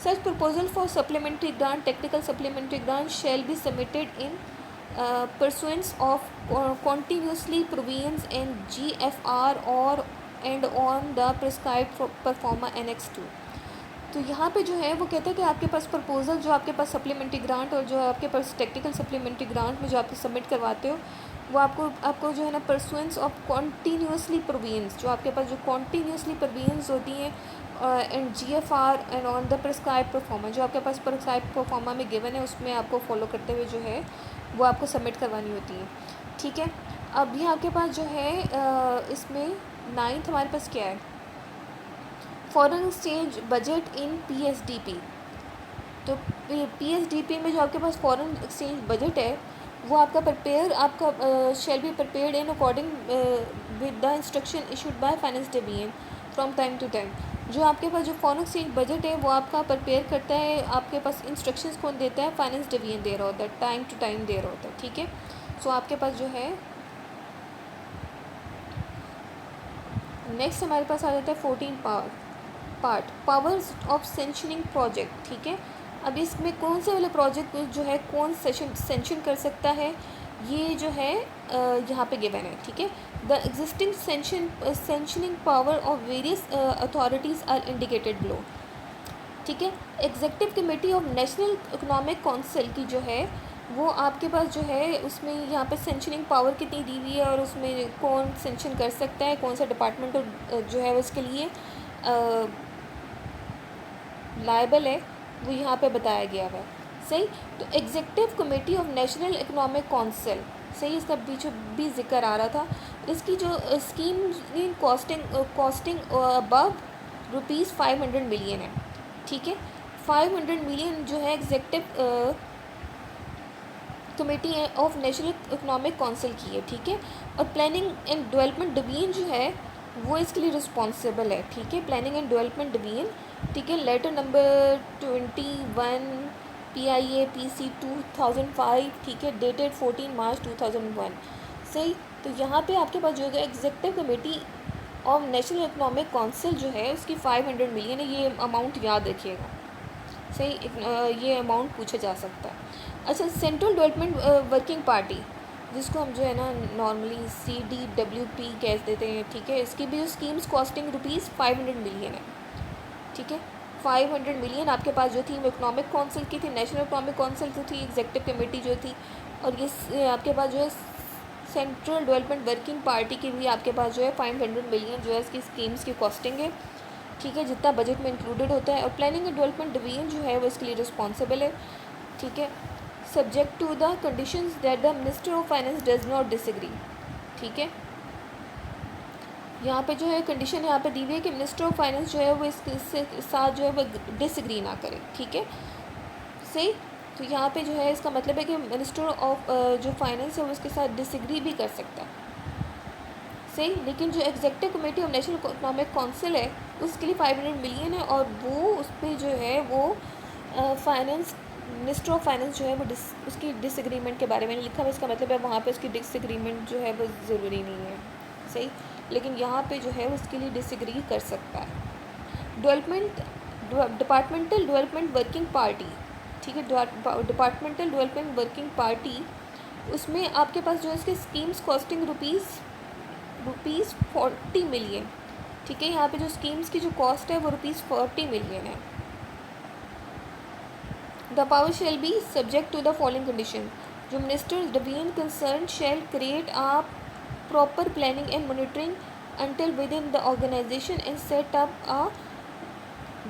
Such proposal for supplementary grant, technical supplementary grant shall be submitted in pursuance of continuously provisions in GFR or and on the prescribed performa annex 2। तो यहाँ पे जो है वो कहता है कि आपके पास प्रपोजल जो आपके पास सप्लीमेंट्री ग्रांट और जो आपके पास टेक्निकल सप्लीमेंट्री ग्रांट में जो आप सबमिट करवाते हो वो आपको जो है ना परसुएंस ऑफ कॉन्टीन्यूसली प्रोविजंस, जो आपके पास जो कॉन्टीन्यूसली प्रोविजंस होती हैं and GFR and on the prescribe pro forma, जो आपके पास प्रिस्क्राइब परफॉर्मा में गिवन है उसमें आपको फॉलो करते हुए जो है वो आपको सबमिट करवानी होती है, ठीक है। अब ये आपके पास जो है इसमें 9th हमारे पास क्या है, foreign exchange budget in PSDP। तो PSDP में जो आपके पास फॉरेन एक्सचेंज बजट है वो आपका shall be prepared in according with the instruction issued by finance division from time to time. जो आपके पास जो फॉरेन एक्सचेंज बजट है वो आपका प्रिपेयर करता है, आपके पास इंस्ट्रक्शंस कौन देता है, फाइनेंस डिवीजन दे रहा होता है, टाइम टू टाइम दे रहा होता है, ठीक है। सो आपके पास जो है नेक्स्ट हमारे पास आ जाता है 14 पावर्स ऑफ सेंशनिंग प्रोजेक्ट, ठीक है। अब इसमें कौन से वाले प्रोजेक्ट जो है कौन सेंशन कर सकता है ये जो है यहाँ पे गिवन है, ठीक है। The existing sanctioning power of various authorities are indicated below, ठीक है। Executive committee of national economic council की जो है वो आपके पास जो है उसमें यहाँ पे सेंशनिंग पावर कितनी दी हुई है और उसमें कौन सेंशन कर सकता है, कौन सा डिपार्टमेंट जो है उसके लिए लायबल है वो यहाँ पे बताया गया हुआ है, सही। तो executive committee of national economic council, सही, इसका बीच भी जिक्र आ रहा था। इसकी जो स्कीम कॉस्टिंग अबव ₹500 मिलियन है, ठीक है। 500 मिलियन जो है executive committee of national economic council की है, ठीक है। और प्लानिंग एंड डेवलपमेंट डिवीजन जो है वो इसके लिए रिस्पॉन्सिबल है, ठीक है। प्लानिंग एंड डेवलपमेंट डिवीजन, ठीक है। लेटर नंबर 21 PIA PC 2005, ठीक है, डेटेड 14 मार्च 2001, सही। तो यहाँ पे आपके पास जो है executive committee of national economic council जो है उसकी 500 मिलियन है, ये अमाउंट याद रखिएगा, सही। ये अमाउंट पूछा जा सकता है। अच्छा, सेंट्रल डेवलपमेंट वर्किंग पार्टी जिसको हम जो है ना नॉर्मली CDWP कह देते हैं, ठीक है। इसकी भी जो स्कीम्स कॉस्टिंग ₹500 मिलियन है, ठीक है। 500 मिलियन आपके पास जो थी वो इकोनॉमिक काउंसिल की थी, नेशनल इकोनॉमिक काउंसिल जो थी, एग्जीक्यूटिव कमेटी जो थी, और ये आपके पास जो है सेंट्रल डेवलपमेंट वर्किंग पार्टी की भी आपके पास जो है 500 मिलियन जो है इसकी स्कीम्स की कॉस्टिंग है, ठीक है, जितना बजट में इंक्लूडेड होता है। और प्लानिंग एंड डेवलपमेंट डिवीजन जो है वो इसके लिए रिस्पॉन्सिबल है, ठीक है, subject to the conditions that the minister of finance does not disagree, ठीक है। यहाँ पे जो है कंडीशन यहाँ पे दी हुई है कि मिनिस्टर ऑफ फाइनेंस जो है वो इसके साथ जो है वो डिसएग्री ना करे, ठीक है, सही। तो यहाँ पे जो है इसका मतलब है कि मिनिस्टर ऑफ जो फाइनेंस है वो इसके साथ डिसएग्री भी कर सकता है, सही। लेकिन जो executive committee of national economic council है उसके लिए 500 मिलियन है और वो उस पर जो है वो फाइनेंस मिनिस्टर ऑफ फाइनेंस जो है वो उसकी डिसएग्रीमेंट के बारे में लिखा हुआ, इसका मतलब है वहाँ पे उसकी डिसएग्रीमेंट जो है वो ज़रूरी नहीं है, सही। लेकिन यहाँ पे जो है उसके लिए डिसएग्री कर सकता है। डिपार्टमेंटल डेवलपमेंट वर्किंग पार्टी, ठीक है, डिपार्टमेंटल डेवलपमेंट वर्किंग पार्टी, उसमें आपके पास जो है इसके स्कीम्स कॉस्टिंग ₹40 मिलियन, ठीक है। यहाँ पे जो स्कीम्स की जो कॉस्ट है वो ₹40 मिलियन है। The power shall be subject to the following condition, जो minister division concern shall create a proper planning and monitoring until within the organization and set up a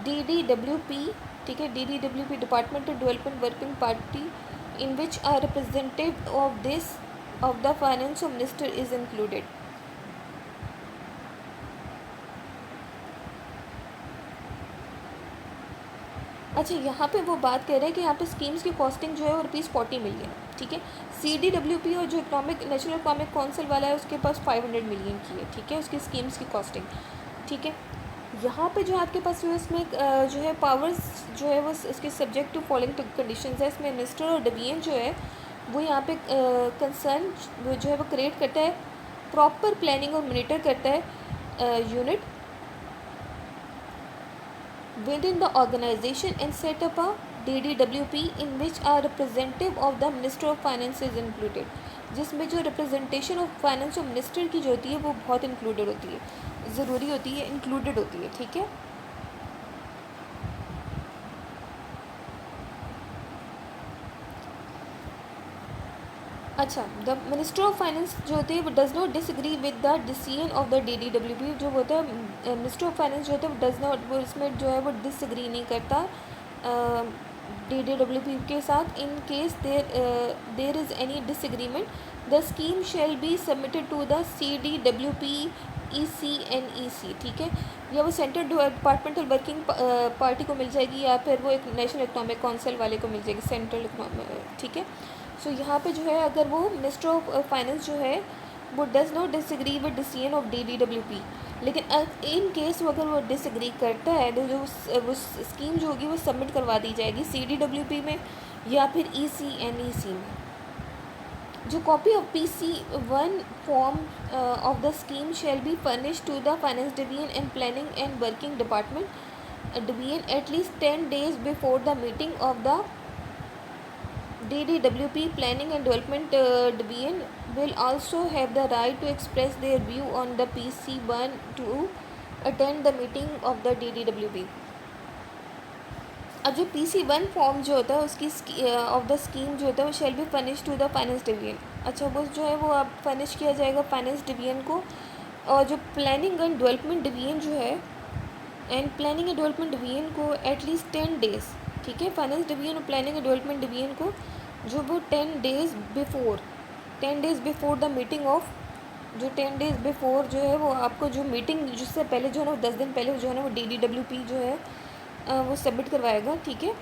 DDWP, ठीक है, DDWP Departmental Development Working Party in which a representative of the finance minister is included. अच्छा, यहाँ पे वो बात कर रहे हैं कि यहाँ पे स्कीम्स की कॉस्टिंग जो है वो ₹40 मिलियन, ठीक है। CDWP और जो नेशनल इकोनॉमिक काउंसिल वाला है उसके पास 500 मिलियन की है, ठीक है, उसकी स्कीम्स की कॉस्टिंग, ठीक है। यहाँ पे जो आपके पास इसमें जो है पावर्स जो है वो इसके सब्जेक्ट टू फॉलोइंग कंडीशंस है। इसमें मिनिस्टर और डिवीजन जो है वो यहाँ पे कंसर्न जो है वो क्रिएट करता है, प्रॉपर प्लानिंग और मॉनिटर करता है unit within the organization and set up a DDWP in which a representative of the Minister of Finance is included, जिसमें जो रिप्रेजेंटेशन ऑफ फाइनेंस और मिनिस्टर की जो होती है वो बहुत इंक्लूडेड होती है, ज़रूरी होती है, इंक्लूडेड होती है, ठीक है। अच्छा, द मिनिस्टर ऑफ फाइनेंस जो होती है वो does not disagree with the decision of the DDWP, जो होता है मिनिस्टर ऑफ फाइनेंस जो होता है वो डज़ नॉट, वो इसमें जो है वो डिसएग्री नहीं करता DDWP के साथ। In case there is any disagreement the scheme shall be submitted to the CDWP ECNEC, ठीक है, या वो सेंट्रल डिपार्टमेंटल वर्किंग पार्टी को मिल जाएगी या फिर वो एक नेशनल इकोनॉमिक काउंसिल वाले को मिल जाएगी, सेंट्रल, ठीक है। सो यहाँ पे जो है अगर वो मिनिस्टर ऑफ फाइनेंस जो है वो does not disagree with decision of DDWP, लेकिन इन केस वो अगर वो डिसएग्री करता है तो जो वो स्कीम जो होगी वो सबमिट करवा दी जाएगी CDWP में या फिर ECNEC में। जो copy of PC1 form of the scheme shall be furnish to the finance division and planning and working department division at least 10 days before the meeting of the DDWP Planning and Development Division will also have the right to express their view on the PC1 to attend the meeting of the DDWP. अब जो PC1 form जो होता है उसकी of the scheme जो होता है वो shall be furnish to the finance division. अच्छा, वो जो है वो अब फर्निश किया जाएगा फाइनेंस डिवीजन को, और जो प्लानिंग एंड डेवलपमेंट डिवीजन जो है प्लानिंग एंड डेवलपमेंट डिवीजन को एटलीस्ट 10 days, ठीक है, फाइनेंस डिवीजन और प्लानिंग एंड डेवलपमेंट डिवीजन को जो वो 10 days before the meeting of, जो 10 days बिफोर जो है वो आपको जो मीटिंग जिससे पहले जो है ना 10 दिन पहले जो है ना वो DDWP जो है वो सबमिट करवाएगा, ठीक है।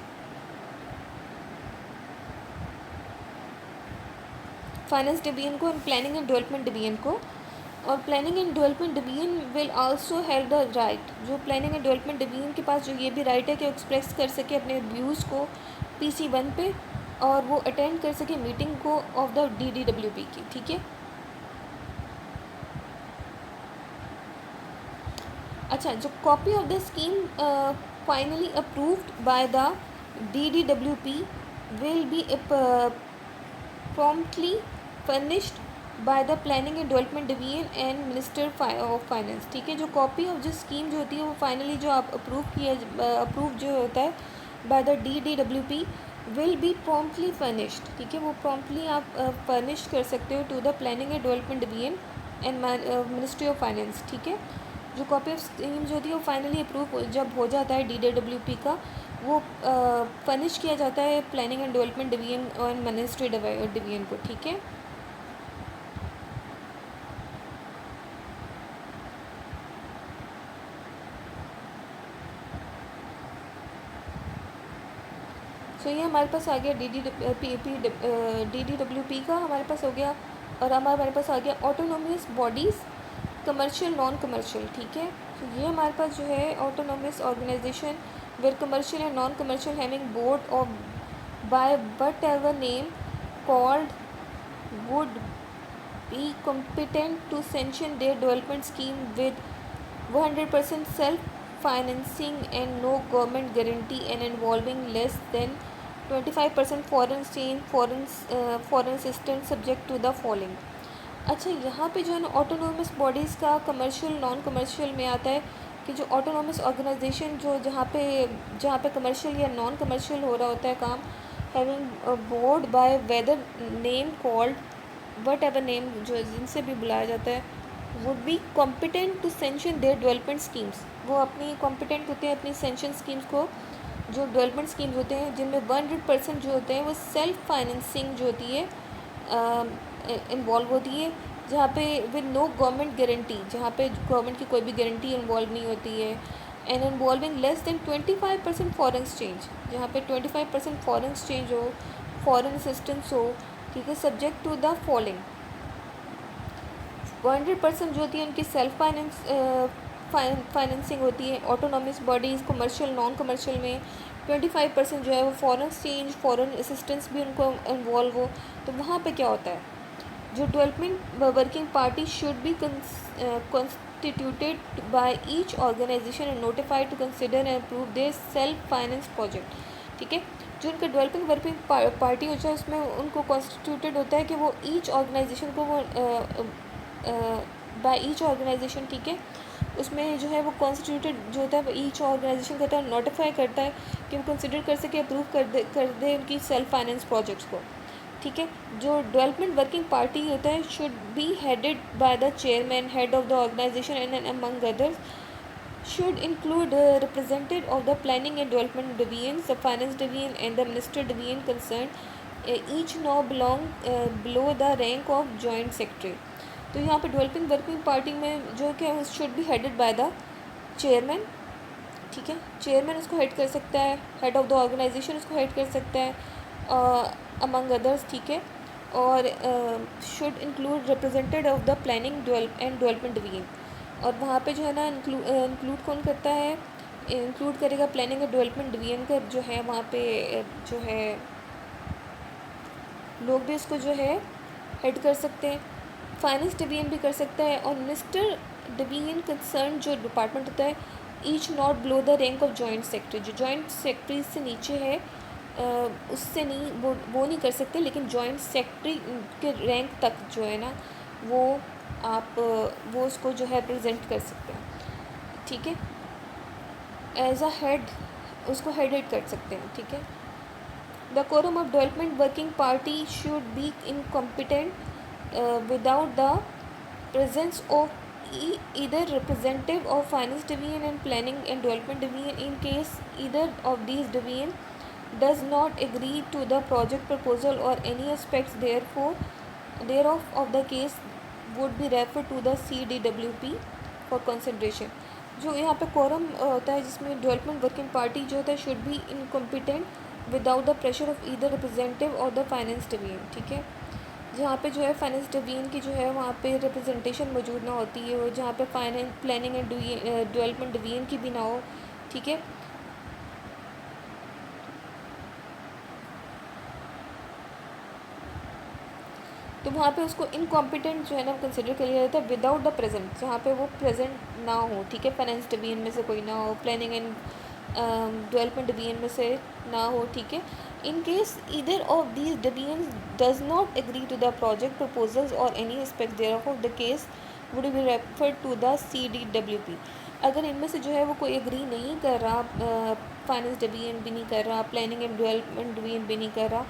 फाइनेंस डिवीजन को and planning and development division को, और planning and development division will also have the right, जो प्लानिंग एंड डेवलपमेंट डिवीजन के पास जो ये भी राइट है कि वो एक्सप्रेस कर सके अपने व्यूज़ को PC1 पे, और वो अटेंड कर सके मीटिंग को ऑफ द DDWP की, ठीक है। अच्छा, जो copy of the scheme finally approved by the DDWP will B promptly furnished by the planning and development division and minister of finance, ठीक है। जो कॉपी ऑफ जो स्कीम जो होती है वो फाइनली जो आप अप्रूव जो होता है by the DDWP will be promptly furnished, ठीक है, वो प्रॉम्प्टली आप फर्निश कर सकते हो to the planning and development division and ministry of finance, ठीक है। जो कॉपी ऑफ स्कीम जो होती है वो फाइनली अप्रूव जब हो जाता है DDWP का, वो फर्निश किया जाता है प्लानिंग एंड डेवलपमेंट डिवीजन और मिनिस्ट्री डिवीजन को, ठीक है। सो ये हमारे पास आ गया DDWP का हमारे पास हो गया, और हमारे पास आ गया autonomous bodies, commercial, non commercial, ठीक है। तो ये हमारे पास जो है autonomous organization where commercial and non commercial having board of by what ever name called would be competent to sanction their development scheme with 100% self-financing and no government guarantee and involving less than 25% foreign assistance subject to the following. अच्छा, यहाँ पे जो है ना autonomous bodies का commercial non commercial में आता है कि जो ऑटोनोमस ऑर्गेनाइजेशन जो जहाँ पे कमर्शियल या नॉन कमर्शियल हो रहा होता है काम, having board by whether name called what ever name, जो जिनसे भी बुलाया जाता है would be competent to sanction their development schemes, वो अपनी कॉम्पिटेंट होते हैं अपनी सेंशन स्कीम्स को, जो डेवलपमेंट स्कीम्स होते हैं जिनमें 100% जो होते हैं वो सेल्फ फाइनेंसिंग जो होती है इन्वॉल्व होती है, जहाँ पे विद नो गवर्नमेंट गारंटी, जहाँ पे गवर्नमेंट की कोई भी गारंटी इन्वॉल्व नहीं होती है, and involving less than 25% foreign exchange, जहाँ पे 25% फॉरेन एक्सचेंज हो, फॉरेन असिस्टेंस हो, ठीक है, सब्जेक्ट टू द फॉलोइंग। 100% जो होती है उनकी सेल्फ फाइनेंसिंग होती है, autonomous bodies commercial non commercial में 25% जो है वो फॉरेन एक्सचेंज फॉरेन असिस्टेंस भी उनको इन्वॉल्व हो। तो वहाँ पे क्या होता है, जो development working party should be constituted by each organization and notified to consider and approve their self finance project, ठीक है। जो उनका डेवलपिंग वर्किंग पार्टी होता है उसमें उनको कॉन्स्टिट्यूटेड होता है कि वो ईच ऑर्गेनाइजेशन को वो बाय ईच ऑर्गेनाइजेशन, ठीक है, उसमें जो है वो कॉन्स्टिट्यूटेड जो होता है वो ईच ऑर्गेनाइजेशन करता है, नोटिफाई करता है कि वो कंसिडर कर सके अप्रूव कर दे उनकी सेल्फ फाइनेंस प्रोजेक्ट्स को, ठीक है। जो डेवलपमेंट वर्किंग पार्टी होता है should be headed by the chairman head of the organization and among others should include representative of the planning and development division, the finance division and the minister division concerned, each now belong below the rank of joint secretary। तो यहाँ पे developing working party में जो क्या है should be headed by the chairman, ठीक है, chairman उसको हेड कर सकता है, हेड ऑफ द ऑर्गेनाइजेशन उसको हेड कर सकता है अमंग अदर्स, ठीक है, और should include representative of the planning and development division. और वहाँ पे जो है ना इंक्लूड कौन करता है, इंक्लूड करेगा प्लानिंग एंड डेवलपमेंट डिवीजन का जो है वहाँ पे जो है लोग भी इसको जो है हेड कर सकते हैं, फाइनेंस डिवीजन भी कर सकता है, और मिनिस्टर डिवीजन कंसर्न जो डिपार्टमेंट होता है each not below the rank of joint secretary, जो जॉइंट सेक्रेटरी से नीचे है उससे नहीं वो नहीं कर सकते, लेकिन जॉइंट सेक्रेटरी के रैंक तक जो है ना वो आप वो उसको जो है रिप्रेजेंट कर सकते हैं, ठीक है, एज अ हेड उसको हेडेड कर सकते हैं, ठीक है। The quorum of development working party should be incompetent without the presence of either representative of finance division and planning and development division, in case either of these division does not agree to the project proposal or any aspects thereof of the case would be referred to the CDWP for consideration। जो यहाँ पे quorum होता है जिसमें development working party जो होता है should B incompetent without the pressure of either representative और द फाइनेंस डिवीजन, ठीक है, जहाँ पे जो है फाइनेंस डिवीजन की जो है वहाँ पे रिप्रेजेंटेशन मौजूद ना होती है, और जहाँ पे finance planning and development division की भी ना हो, ठीक है। तो वहाँ पे उसको इनकॉम्पिटेंट जो है ना कंसिडर कर लिया जाता है विदाउट द प्रेजेंट, जहाँ पे वो प्रेजेंट ना हो, ठीक है, फाइनेंस डिवीजन में से कोई ना हो, प्लानिंग एंड डेवलपमेंट डिवीजन में से ना हो, ठीक है। In case either of these division does not agree to the project proposals और any aspect thereof of the case would be referred to the CDWP। अगर इनमें से जो है वो कोई एग्री नहीं कर रहा, फाइनेंस डिवीजन भी नहीं कर रहा, प्लानिंग एंड डेवलपमेंट डिवीजन भी नहीं कर रहा,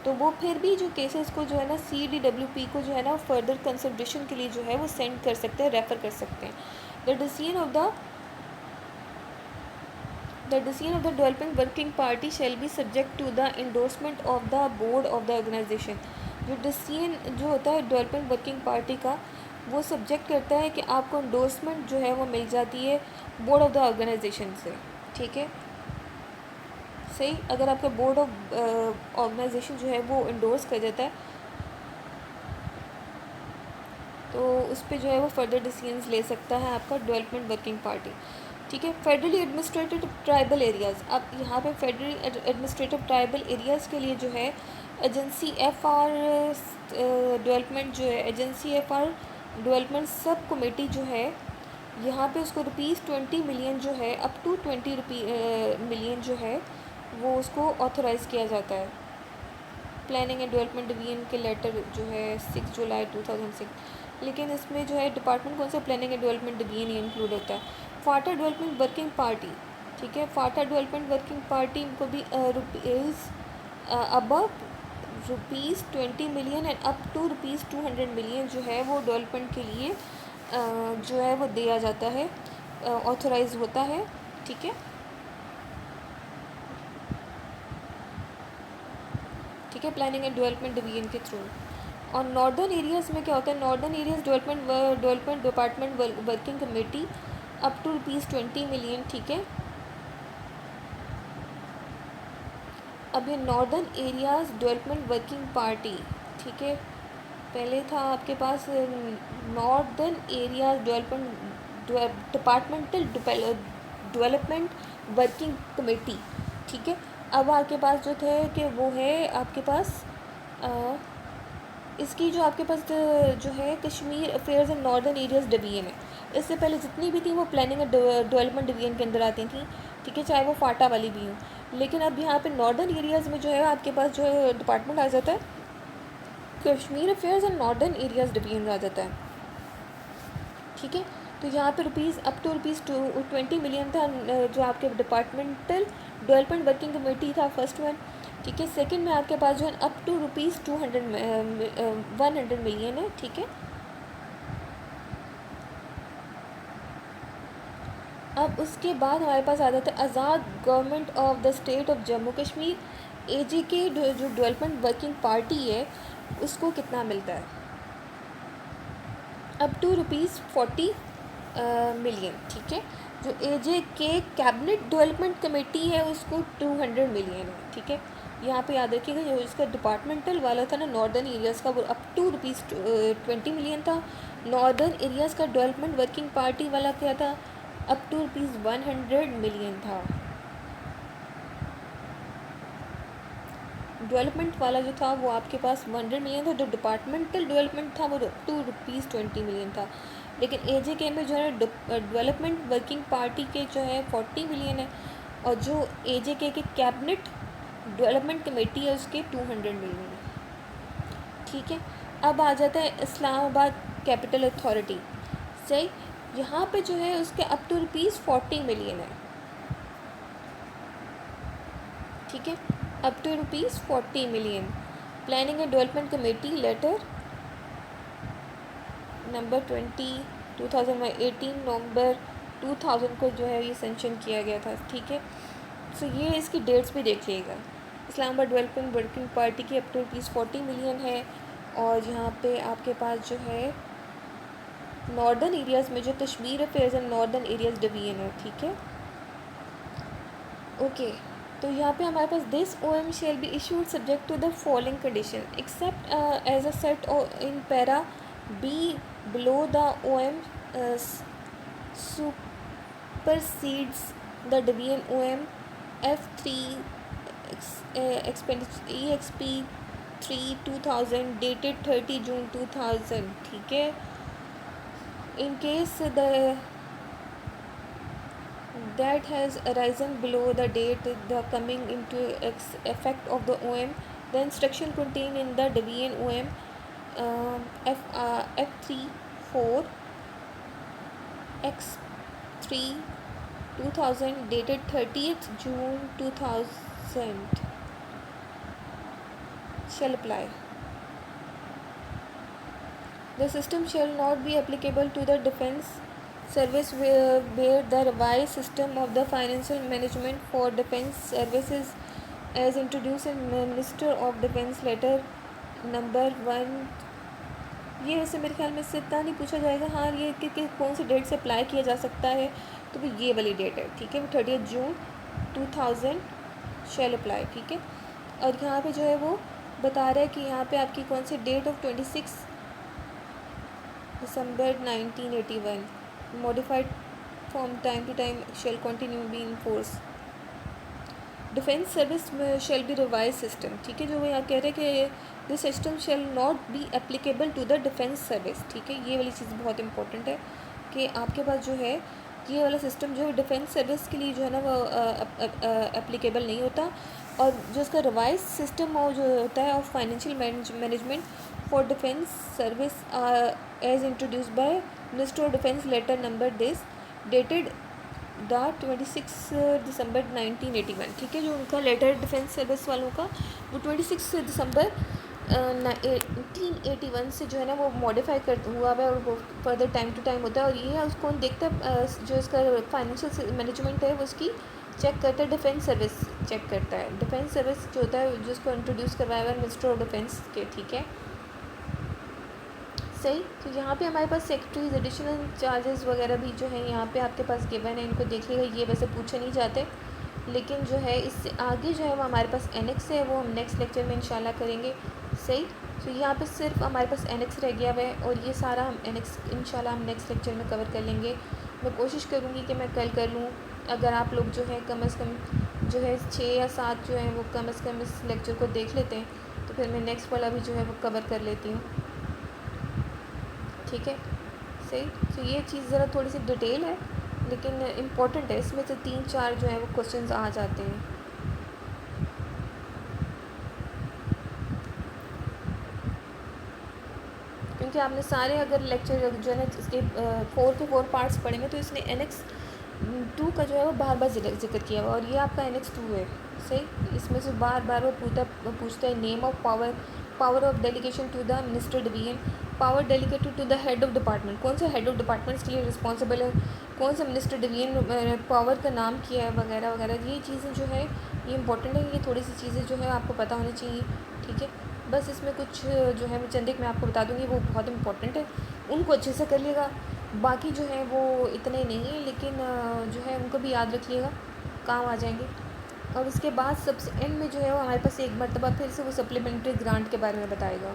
तो वो फिर भी जो केसेस को जो है ना CDWP को जो है ना फर्दर कंसिडरेशन के लिए जो है वो सेंड कर सकते हैं, रेफ़र कर सकते हैं। The decision of the development working party shall be subject to the endorsement of the board of the organization। जो डिसीजन जो होता है डेवलपमेंट वर्किंग पार्टी का वो सब्जेक्ट करता है कि आपको इंडोर्समेंट जो है वो मिल जाती है बोर्ड ऑफ द ऑर्गेनाइजेशन से, ठीक है, सही। अगर आपका बोर्ड ऑफ ऑर्गेनाइजेशन जो है वो इंडोर्स कर देता है तो उस पर जो है वो फर्दर डिसीजंस ले सकता है आपका डेवलपमेंट वर्किंग पार्टी, ठीक है। फेडरली एडमिनिस्ट्रेटिव ट्राइबल एरियाज़, अब यहाँ पे फेडरली एडमिनिस्ट्रेटिव ट्राइबल एरियाज़ के लिए जो है एजेंसी FR डेवलपमेंट जो है agency FR development sub committee जो है यहाँ पे उसको ₹20 मिलियन जो है अप टू 20 मिलियन जो है वो उसको ऑथराइज़ किया जाता है। प्लानिंग एंड डेवलपमेंट डिवीजन के लेटर जो है 6 जुलाई 2006, लेकिन इसमें जो है डिपार्टमेंट कौन सा planning and development division he include होता है। फाटा डेवलपमेंट वर्किंग पार्टी, ठीक है, फाटा डेवलपमेंट वर्किंग पार्टी को भी above ₹20 million and up to ₹200 million जो है वो डेवलपमेंट के लिए जो है वो दिया जाता है, ऑथोराइज होता है, ठीक है। ठीक है, प्लानिंग एंड डेवलपमेंट डिवीजन के थ्रू। और नॉर्दर्न एरियाज़ में क्या होता है, northern areas development department working committee up to ₹20 million, ठीक है। अब ये northern areas development working party, ठीक है, पहले था आपके पास northern areas development departmental development working committee, ठीक है। अब आपके पास जो थे कि वो है आपके पास इसकी जो आपके पास जो है Kashmir affairs and northern areas division है। इससे पहले जितनी भी थी वो प्लानिंग एंड डेवलपमेंट डिवीजन के अंदर आती थी, ठीक है, चाहे वो फाटा वाली भी हो। लेकिन अब यहाँ पे नॉर्दर्न एरियाज़ में जो है आपके पास जो है डिपार्टमेंट आ जाता है Kashmir affairs and northern areas division आ जाता है, ठीक है। तो यहाँ पे अप टू ₹20 मिलियन था जो आपके डिपार्टमेंटल डेवलपमेंट वर्किंग कमेटी था, फर्स्ट वन, ठीक है। सेकंड में आपके पास जो है अप टू ₹100 मिलियन है, ठीक है। अब उसके बाद हमारे पास आ जाता है Azad government of the state of Jammu Kashmir, AG जो डेवलपमेंट वर्किंग पार्टी है उसको कितना मिलता है, अप टू ₹40 मिलियन, ठीक है। जो AJ कैबिनेट डेवलपमेंट कमेटी है उसको 200 मिलियन है, ठीक है। यहाँ पे याद रखिएगा जो इसका डिपार्टमेंटल वाला था ना नॉर्दर्न एरियाज़ का, वो अप टू ₹20 मिलियन था। नॉर्दर्न एरियाज़ का डेवलपमेंट वर्किंग पार्टी वाला क्या था, अप टू ₹100 मिलियन था। डेवलपमेंट वाला जो था वो आपके पास 100 मिलियन था, जो डिपार्टमेंटल डेवलपमेंट था वो अप टू ₹20 मिलियन था। लेकिन AJ में जो है डेवलपमेंट वर्किंग पार्टी के जो है 40 मिलियन है, और जो AJ के कैबिनेट डेवलपमेंट कमेटी है उसके 200 मिलियन है, ठीक है। अब आ जाता है इस्लामाबाद कैपिटल अथॉरिटी, सही। यहाँ पे जो है उसके अप टू ₹40 मिलियन है, ठीक है, up to ₹40 million. Planning and development committee letter number 2018 November 2000 को जो है ये सेंशन किया गया था, ठीक है। सो ये इसकी डेट्स भी देख लीजिएगा। इस्लामाबाद डेवलपमेंट वर्किंग पार्टी की अप टू ₹40 मिलियन है, और यहाँ पे आपके पास जो है नॉर्दर्न एरियाज़ में जो Kashmir affairs and northern areas division है, ठीक है, ओके। तो यहाँ पे हमारे पास this OM shall be issued subject to the following condition except as a set in para B below the OM supersedes the division OM F3 EXP 3 2000 dated 30 June 2000, ठीक है। In case that has arisen below the date the coming into effect of the OM, the instruction contained in the division OM F34 X3 2000 dated 30th June 2000 shall apply. The system shall not be applicable to the defense service where the revised system of the financial management for defense services as introduced in Minister of Defense letter number 1। ये वैसे मेरे ख्याल में इससे इतना नहीं पूछा जाएगा, हाँ ये कि कौन सी डेट से अप्लाई किया जा सकता है, तो वो ये वाली डेट है, ठीक है, 30 जून 2000 शैल अप्लाई, ठीक है। और यहाँ पे जो है वो बता रहा है कि यहाँ पे आपकी कौन सी date of 26 December 1981 modified from time to time shall continue be in force. Defence service shall be revise system, ठीक है, जो वो यहाँ कह रहे हैं कि this system shall not be applicable to the defence service, ठीक है। ये वाली चीज़ बहुत इंपॉर्टेंट है कि आपके पास जो है ये वाला सिस्टम जो है डिफेंस सर्विस के लिए जो है ना वो एप्लीकेबल नहीं होता, और जो इसका रिवाइज सिस्टम और जो होता है of financial management for defence service as introduce by minister of defence letter number this dated the 26 दिसंबर 1981, ठीक है। जो उनका लेटर डिफेंस सर्विस वालों का वो 26 दिसंबर 1881 से जो है ना वो मॉडिफाई कर हुआ है और वो फर्दर टाइम टू टाइम होता है, और ये उसको देखता है जो इसका फाइनेंशियल मैनेजमेंट है वो उसकी चेक करता है, डिफेंस सर्विस चेक करता है। डिफेंस सर्विस जो होता है जिसको इंट्रोड्यूस करवाया हुआ है मिनिस्टर ऑफ डिफेंस के, ठीक है सही। तो यहाँ पे हमारे पास सेक्रेटरीज एडिशनल चार्जेस वगैरह भी जो है यहाँ पे आपके पास गिवन है, इनको देख लीजिएगा, ये वैसे पूछे नहीं जाते, लेकिन जो है इससे आगे जो है वो हमारे पास एनेक्स है, वो हम नेक्स्ट लेक्चर में इंशाल्लाह करेंगे सही। तो यहाँ पे सिर्फ हमारे पास एनेक्स रह गया हुआ है, और ये सारा हम एनेक्स इंशाल्लाह हम नेक्स्ट लेक्चर में कवर कर लेंगे। मैं कोशिश करूँगी कि मैं कल कर लूँ, अगर आप लोग जो है कम अज़ कम जो है 6 या 7 जो है वो कम अज़ कम इस लेक्चर को देख लेते हैं, तो फिर मैं नेक्स्ट वाला भी जो है वो कवर कर लेती हूँ, ठीक है सही। तो ये चीज़ ज़रा थोड़ी सी डिटेल है लेकिन इम्पॉर्टेंट है, इसमें से 3-4 जो है वो क्वेश्चंस आ जाते हैं। क्योंकि आपने सारे अगर लेक्चर जो है ना इसके 4 के 4 पार्ट्स पढ़ेंगे, तो इसने एनेक्स 2 का जो है वो बार बार जिक्र किया हुआ, और ये आपका एनेक्स 2 है सही। इसमें से बार बार वो पूछता है name of power, power of delegation to the minister division, power delegated to the head of department, कौन सा हेड ऑफ डिपार्टमेंट इसके लिए रिस्पॉन्सिबल है, कौन सा मिनिस्टर डिवीजन पावर का नाम किया है वगैरह वगैरह। ये चीज़ें जो है ये इंपॉर्टेंट है, ये थोड़ी सी चीज़ें जो है आपको पता होनी चाहिए, ठीक है। बस इसमें कुछ जो है चंद एक मैं आपको बता दूँगी, वो बहुत इंपॉर्टेंट है, उनको अच्छे से कर लिएगा। बाकी जो है वो इतने नहीं है, लेकिन जो है उनको भी याद रखिएगा, काम आ जाएंगे। और उसके बाद सबसे एंड में जो है वो हमारे पास एक मरतबा फिर से वो सप्लीमेंट्री ग्रांट के बारे में बताएगा,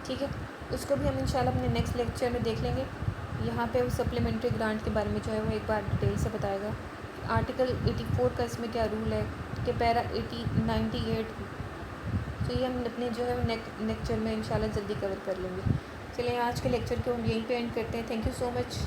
ठीक है। उसको भी हम इंशाल्लाह अपने नेक्स्ट लेक्चर में देख लेंगे। यहाँ पे वो सप्लीमेंट्री ग्रांट के बारे में जो है वो एक बार डिटेल से बताएगा। आर्टिकल 84 का इसमें क्या रूल है, कि पैरा 98। तो ये हम अपने जो है लेक्चर में इंशाल्लाह जल्दी कवर कर लेंगे। चलिए आज के लेक्चर को हम यहीं पे एंड करते हैं। Thank you so much.